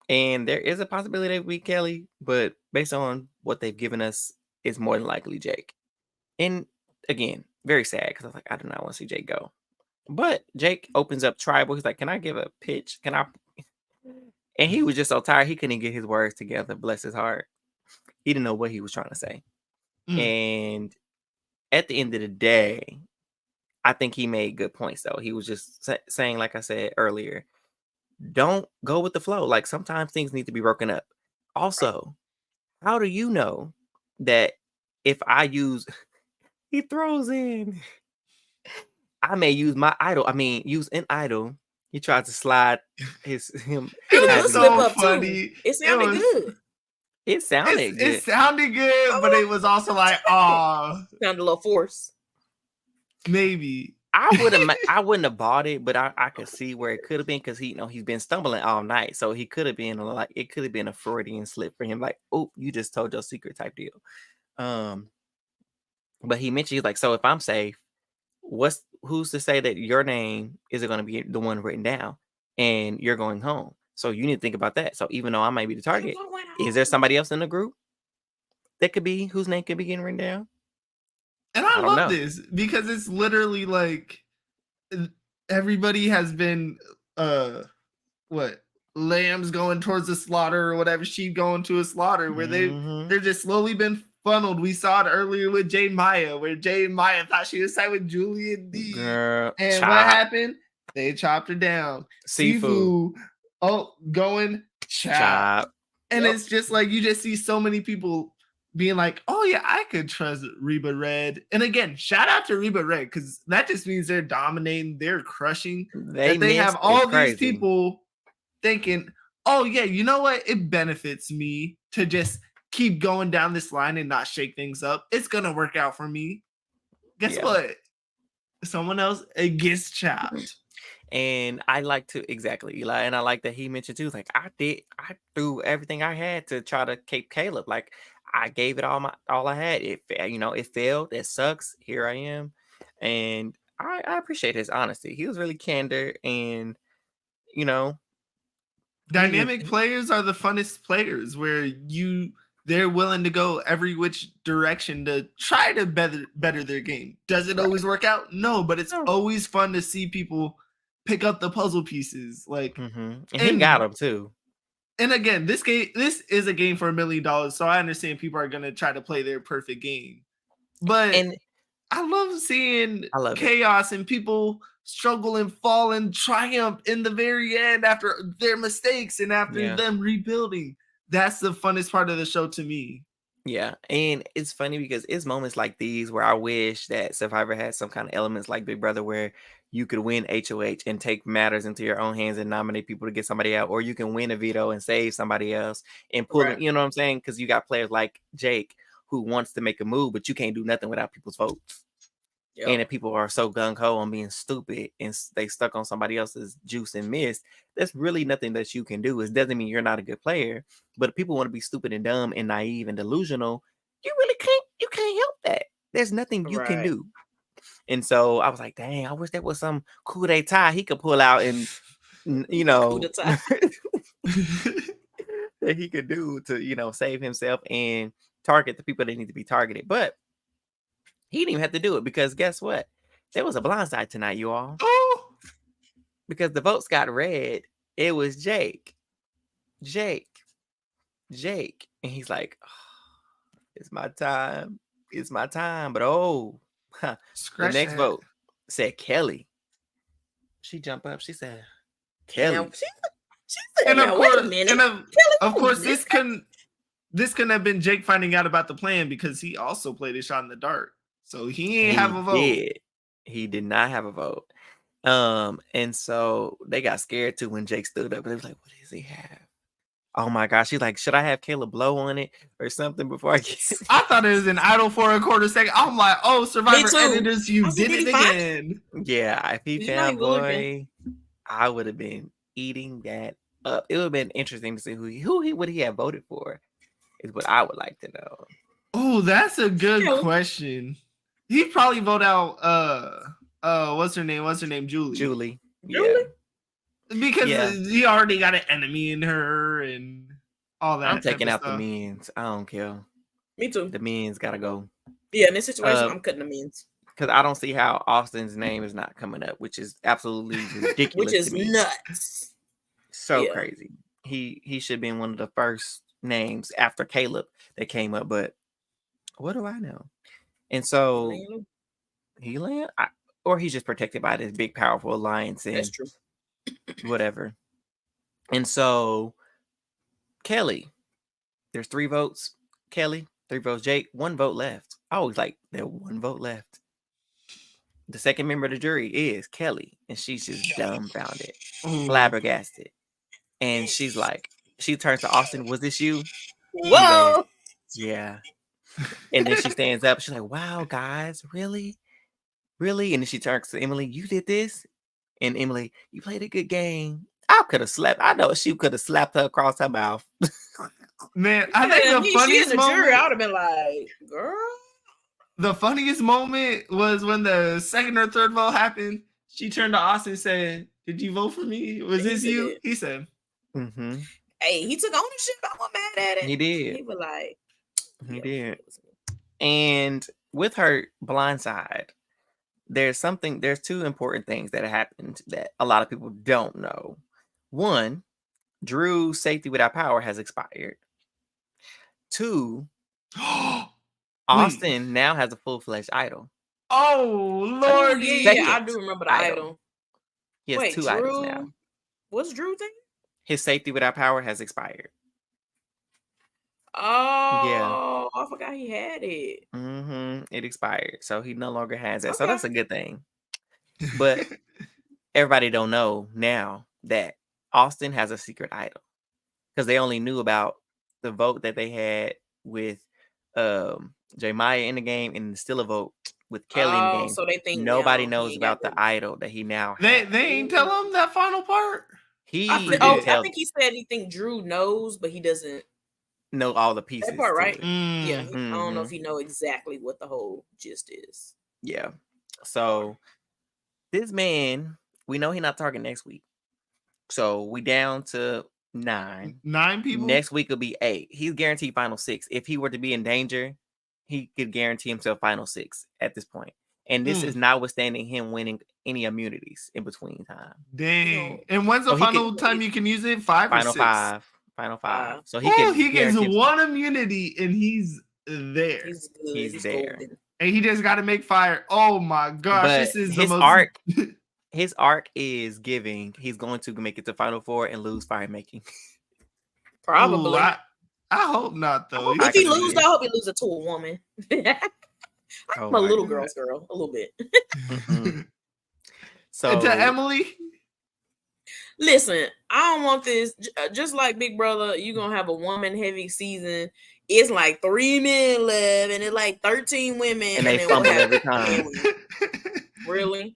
and there is a possibility that it would be Kelly, but based on what they've given us, it's more than likely Jake. And again, very sad, because I was like, I do not want to see Jake go. But Jake opens up tribal. He's like, can I give a pitch? Can I? And he was just so tired, he couldn't get his words together. Bless his heart. He didn't know what he was trying to say. And at the end of the day, I think he made good points, though. He was just saying, like I said earlier, don't go with the flow. Like, sometimes things need to be broken up. Also, how do you know that if I use, he throws in, I may use my idol. I mean, use an idol. He tried to slide him. It was so funny. It sounded good. It sounded good. It sounded good, but it was also like, oh, sounded a little forced. Maybe I wouldn't have bought it, but I could see where it could have been, because he's been stumbling all night, so he could have been like, it could have been a Freudian slip for him, like, oh, you just told your secret type deal. But he mentioned, he's like, so if I'm safe, who's to say that your name isn't going to be the one written down and you're going home? So you need to think about that. So even though I might be the target, is there somebody else in the group that could be, whose name could be getting written down? And I love this, because it's literally like everybody has been lambs going towards the slaughter, or whatever, sheep going to a slaughter, where they're just slowly been funneled. We saw it earlier with Jay Maya, where Jay Maya thought she was side with Julie and D. Girl, and what happened? They chopped her down. Sifu, going chop. And it's just like, you just see so many people being like, oh yeah, I could trust Reba Red. And again, shout out to Reba Red, because that just means they're dominating, they're crushing. They have all these people thinking, oh yeah, you know what? It benefits me to just keep going down this line and not shake things up. It's gonna work out for me. Guess what? Someone else, it gets chopped. And I like to, exactly, Eli, and I like that he mentioned too, like, I threw everything I had to try to keep Caleb. Like, I gave it all I had. It failed. It sucks. Here I am. And I appreciate his honesty. He was really candid, and dynamic players are the funnest players, where they're willing to go every which direction to try to better their game. Does it always work out? No, but it's always fun to see people pick up the puzzle pieces. Like, and he got them too. And again, this is a game for $1 million, so I understand people are gonna try to play their perfect game. But I love seeing chaos and people struggle and fall and triumph in the very end after their mistakes and after them rebuilding. That's the funnest part of the show to me. Yeah, and it's funny because it's moments like these where I wish that Survivor had some kind of elements like Big Brother where you could win HOH and take matters into your own hands and nominate people to get somebody out, or you can win a veto and save somebody else and pull them, you know what I'm saying? Because you got players like Jake who wants to make a move, but you can't do nothing without people's votes. Yep. And if people are so gung-ho on being stupid and they stuck on somebody else's juice and missed, there's really nothing that you can do. It doesn't mean you're not a good player, but if people want to be stupid and dumb and naive and delusional, you can't help that. There's nothing you can do. And so I was like, dang, I wish there was some coup d'etat he could pull out and, you know, that he could do to, you know, save himself and target the people that need to be targeted. But he didn't even have to do it because guess what? There was a blindside tonight, you all. Oh! Because the votes got read. It was Jake. And he's like, oh, it's my time. It's my time. But the next vote said Kelly. She jumped up. She said, Kelly. She said, and wait a minute. Of course, this couldn't have been Jake finding out about the plan because he also played a shot in the dark. So he ain't have a vote. He did not have a vote. And so they got scared too when Jake stood up. They was like, what does he have? Oh my gosh. She's like, should I have Caleb blow on it or something before I get it? I thought it was an idle for a quarter second. I'm like, oh, Survivor editors, you did it again. Yeah, if he found boy, I would have been eating that up. It would have been interesting to see who he would he have voted for, is what I would like to know. Oh, that's a good question. He'd probably vote out what's her name? Julie. Yeah. Because he already got an enemy in her and all that. I'm taking out the means. I don't care. Me too. The means gotta go. Yeah, in this situation, I'm cutting the means. Because I don't see how Austin's name is not coming up, which is absolutely ridiculous. Which is nuts. So crazy. He should be in one of the first names after Caleb that came up, but what do I know? And so he land, or he's just protected by this big, powerful alliance and that's true. Whatever. And so Kelly, there's 3 votes. Kelly, 3 votes. Jake, 1 vote left. I always like there 1 vote left. The second member of the jury is Kelly, and she's just dumbfounded, flabbergasted, and she's like, she turns to Austin, "Was this you?" Whoa. Goes, yeah. And then she stands up. She's like, "Wow, guys, really? And then she turns to Emily, "You did this?" And Emily, "You played a good game." I know she could have slapped her across her mouth. Man, I think the funniest moment, jury, I would have been like, girl. The funniest moment was when the second or third vote happened. She turned to Austin and said, "Did you vote for me? Was this you?" He said, mm-hmm. Hey, he took ownership. I'm not mad at it. He did. He was like, he did. And with her blindside, there's 2 important things that happened that a lot of people don't know. 1, Drew's safety without power has expired. 2, Austin now has a full-fledged idol. Oh, Lord. Yeah, I do remember the idol. He has 2 idols now. What's Drew thing? His safety without power has expired. Oh, I forgot he had it. It expired, so he no longer has that. Okay. So that's a good thing. But everybody don't know now that Austin has a secret idol because they only knew about the vote that they had with J Maya in the game and still a vote with Kelly in the game. So they think nobody knows about the idol that he now has. They ain't tell him that final part. I think he said he think Drew knows, but he doesn't know all the pieces. That part, right? Yeah. I don't know if he know exactly what the whole gist is. Yeah. So this man, we know he's not targeting next week. So we down to 9. 9 people. Next week will be 8. He's guaranteed final 6. If he were to be in danger, he could guarantee himself final 6 at this point. And this is notwithstanding him winning any immunities in between time. Dang. And when's the final time you can use it? 5 or 6? Final 5. Final 5. So he gets one immunity and he's there. He's good. He's there. golden. And he just got to make fire. Oh my gosh, But this is his the most arc. His arc is giving. He's going to make it to Final 4 and lose fire making. Probably. Ooh, I hope not though. If he loses, I hope he loses to a woman. I'm a little girl, a little bit. Mm-hmm. So to Emily, listen, I don't want this. Just like Big Brother, you're gonna have a woman heavy season. It's like 3 men left, and it's like 13 women, and they fumble every time. Really?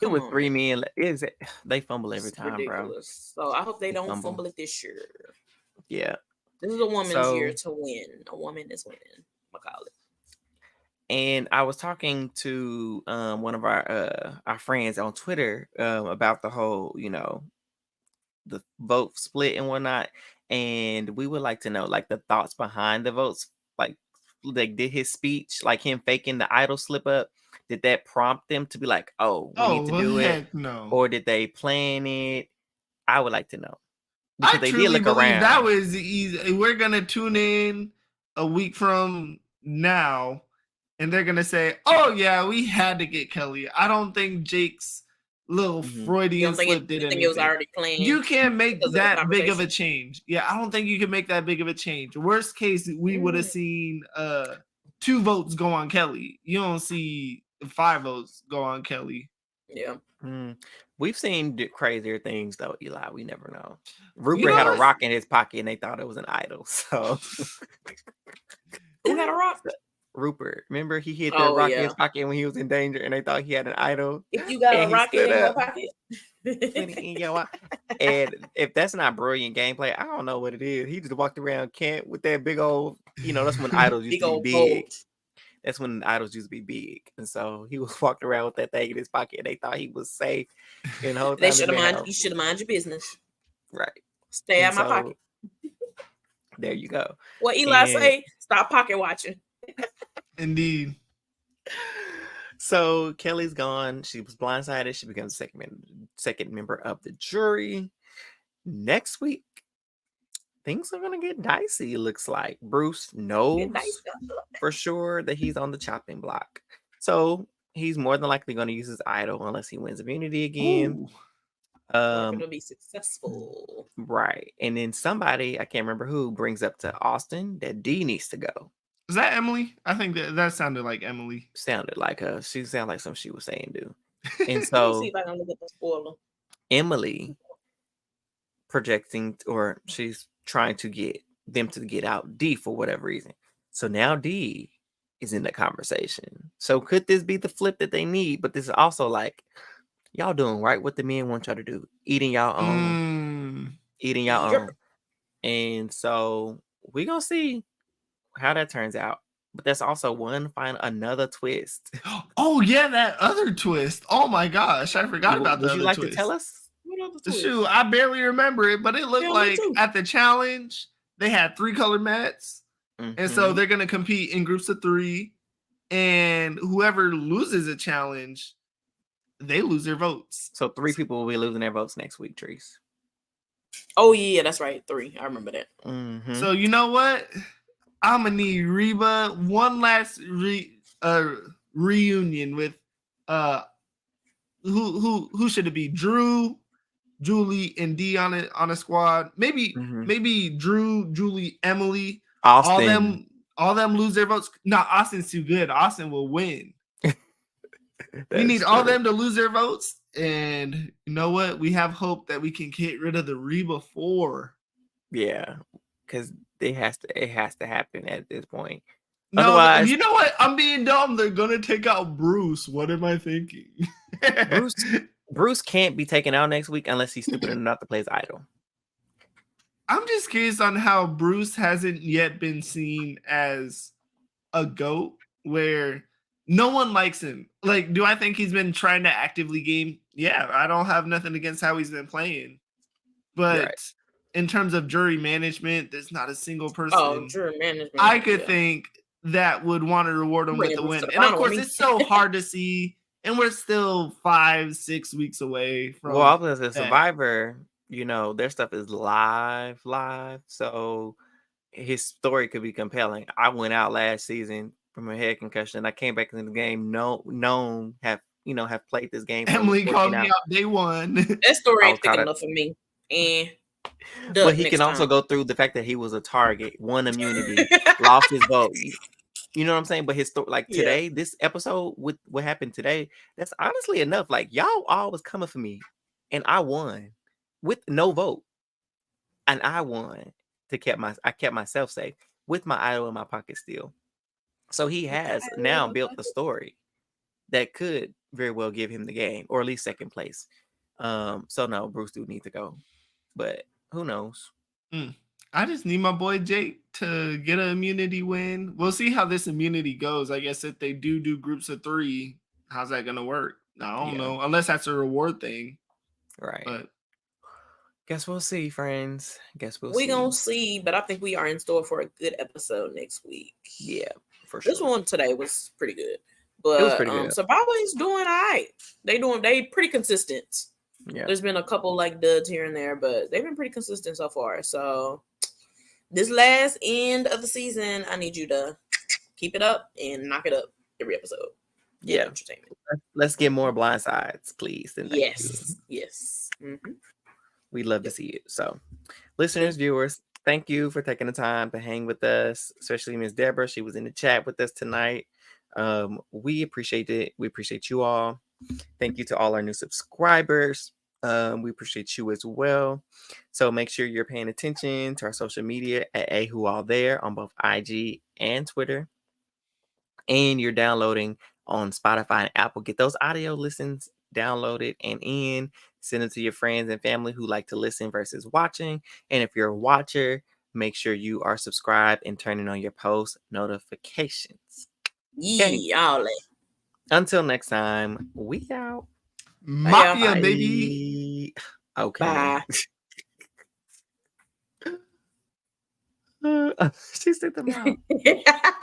It was 3 men. They fumble every time, ridiculous. Bro. So I hope they don't fumble it this year. Yeah. This is a woman's year to win. A woman is winning. I call it. And I was talking to one of our friends on Twitter about the whole, the vote split and whatnot. And we would like to know, like, the thoughts behind the votes. Like did his speech, like him faking the idol slip up, did that prompt them to be like, oh, we need to do it? No. Or did they plan it? I would like to know. Because I truly believe that was easy. We're going to tune in a week from now, and they're going to say, oh, yeah, we had to get Kelly. I don't think Jake's little Freudian slip did anything. It was already planned. You can't make that big of a change. Yeah, I don't think you can make that big of a change. Worst case, we would have seen 2 votes go on Kelly. You don't see 5 votes go on Kelly. Yeah. We've seen crazier things, though, Eli. We never know. Rupert had a rock in his pocket, and they thought it was an idol. So, who had a rock? Rupert. Remember, he hid that rock in his pocket when he was in danger, and they thought he had an idol. If you got a rock in your pocket, and if that's not brilliant gameplay, I don't know what it is. He just walked around camp with that big old, that's when idols used to be big. Bolt. That's when idols used to be big, and so he was walking around with that thing in his pocket. And they thought he was safe. And the whole time you should have mind your business, right? Stay out my pocket. There you go. What Eli say? Stop pocket watching. Indeed. So Kelly's gone. She was blindsided. She becomes second member of the jury. Next week, things are gonna get dicey. It looks like Bruce knows for sure that he's on the chopping block. So he's more than likely going to use his idol unless he wins immunity again. Gonna be successful, right? And then somebody, I can't remember who, brings up to Austin that D needs to go. Is that Emily? I think that sounded like Emily. Sounded like her. She sounded like something she was saying, dude. And so see if I can look at the spoiler. Emily projecting, or she's trying to get them to get out D for whatever reason. So now D is in the conversation. So could this be the flip that they need? But this is also like, y'all doing right what the men want y'all to do. Eating y'all own. Eating y'all own. And so we're going to see how that turns out. But that's also another twist. Oh, yeah, that other twist. Oh, my gosh. I forgot about that. Would you like to tell us? Shoot, I barely remember it, but it looked like at the challenge, they had 3 color mats. And so they're going to compete in groups of 3. And whoever loses a challenge, they lose their votes. So 3 people will be losing their votes next week, Treese. Oh, yeah, that's right. 3. I remember that. So you know what? I'm going to need Reba one last reunion with who should it be? Drew, Julie, and D on a squad. Maybe Drew, Julie, Emily. Austin. All them lose their votes. No, Austin's too good. Austin will win. We need all them to lose their votes. And you know what? We have hope that we can get rid of the Reba 4. Yeah, because it has to happen at this point. No, otherwise, you know what? I'm being dumb. They're gonna take out Bruce. What am I thinking? Bruce can't be taken out next week unless he's stupid enough to play his idol. I'm just curious on how Bruce hasn't yet been seen as a GOAT where no one likes him. Like, do I think he's been trying to actively game? Yeah, I don't have nothing against how he's been playing. But in terms of jury management, there's not a single person. Oh, jury management. I could think that would want to reward him with a win. And of course, it's so hard to see. And we're still 5-6 weeks away from. Well, as a Survivor, their stuff is live, so his story could be compelling. I went out last season from a head concussion. I came back into the game have played this game. Emily called me out day one. That story ain't thick enough for me. And but he can also go through the fact that he was a target, won immunity, lost his vote. You know what I'm saying? But his story, like today, this episode with what happened today, that's honestly enough. Like y'all all was coming for me, and I won with no vote, and I won I kept myself safe with my idol in my pocket still. So he has now built a story that could very well give him the game, or at least second place. So no, Bruce do need to go, but who knows? I just need my boy Jake to get an immunity win. We'll see how this immunity goes. I guess if they do groups of 3, how's that gonna work? I don't know, unless that's a reward thing, right? But guess we'll see, friends. We gonna see, but I think we are in store for a good episode next week. Yeah, for sure. This one today was pretty good, but it was pretty good. Survival's doing all right. They pretty consistent. Yeah, there's been a couple like duds here and there, but they've been pretty consistent so far. So this last end of the season, I need you to keep it up and knock it up every episode. Yeah, entertainment. Let's get more blind sides, please. Yes. Mm-hmm. We'd love to see it. So, listeners, viewers, thank you for taking the time to hang with us, especially Ms. Deborah. She was in the chat with us tonight. We appreciate it. We appreciate you all. Thank you to all our new subscribers. We appreciate you as well. So make sure you're paying attention to our social media at AWhoAllThere on both IG and Twitter. And you're downloading on Spotify and Apple. Get those audio listens downloaded and in. Send them to your friends and family who like to listen versus watching. And if you're a watcher, make sure you are subscribed and turning on your post notifications. Yeah. Until next time, we out. Mafia, baby. Okay. Bye. She said the mouth.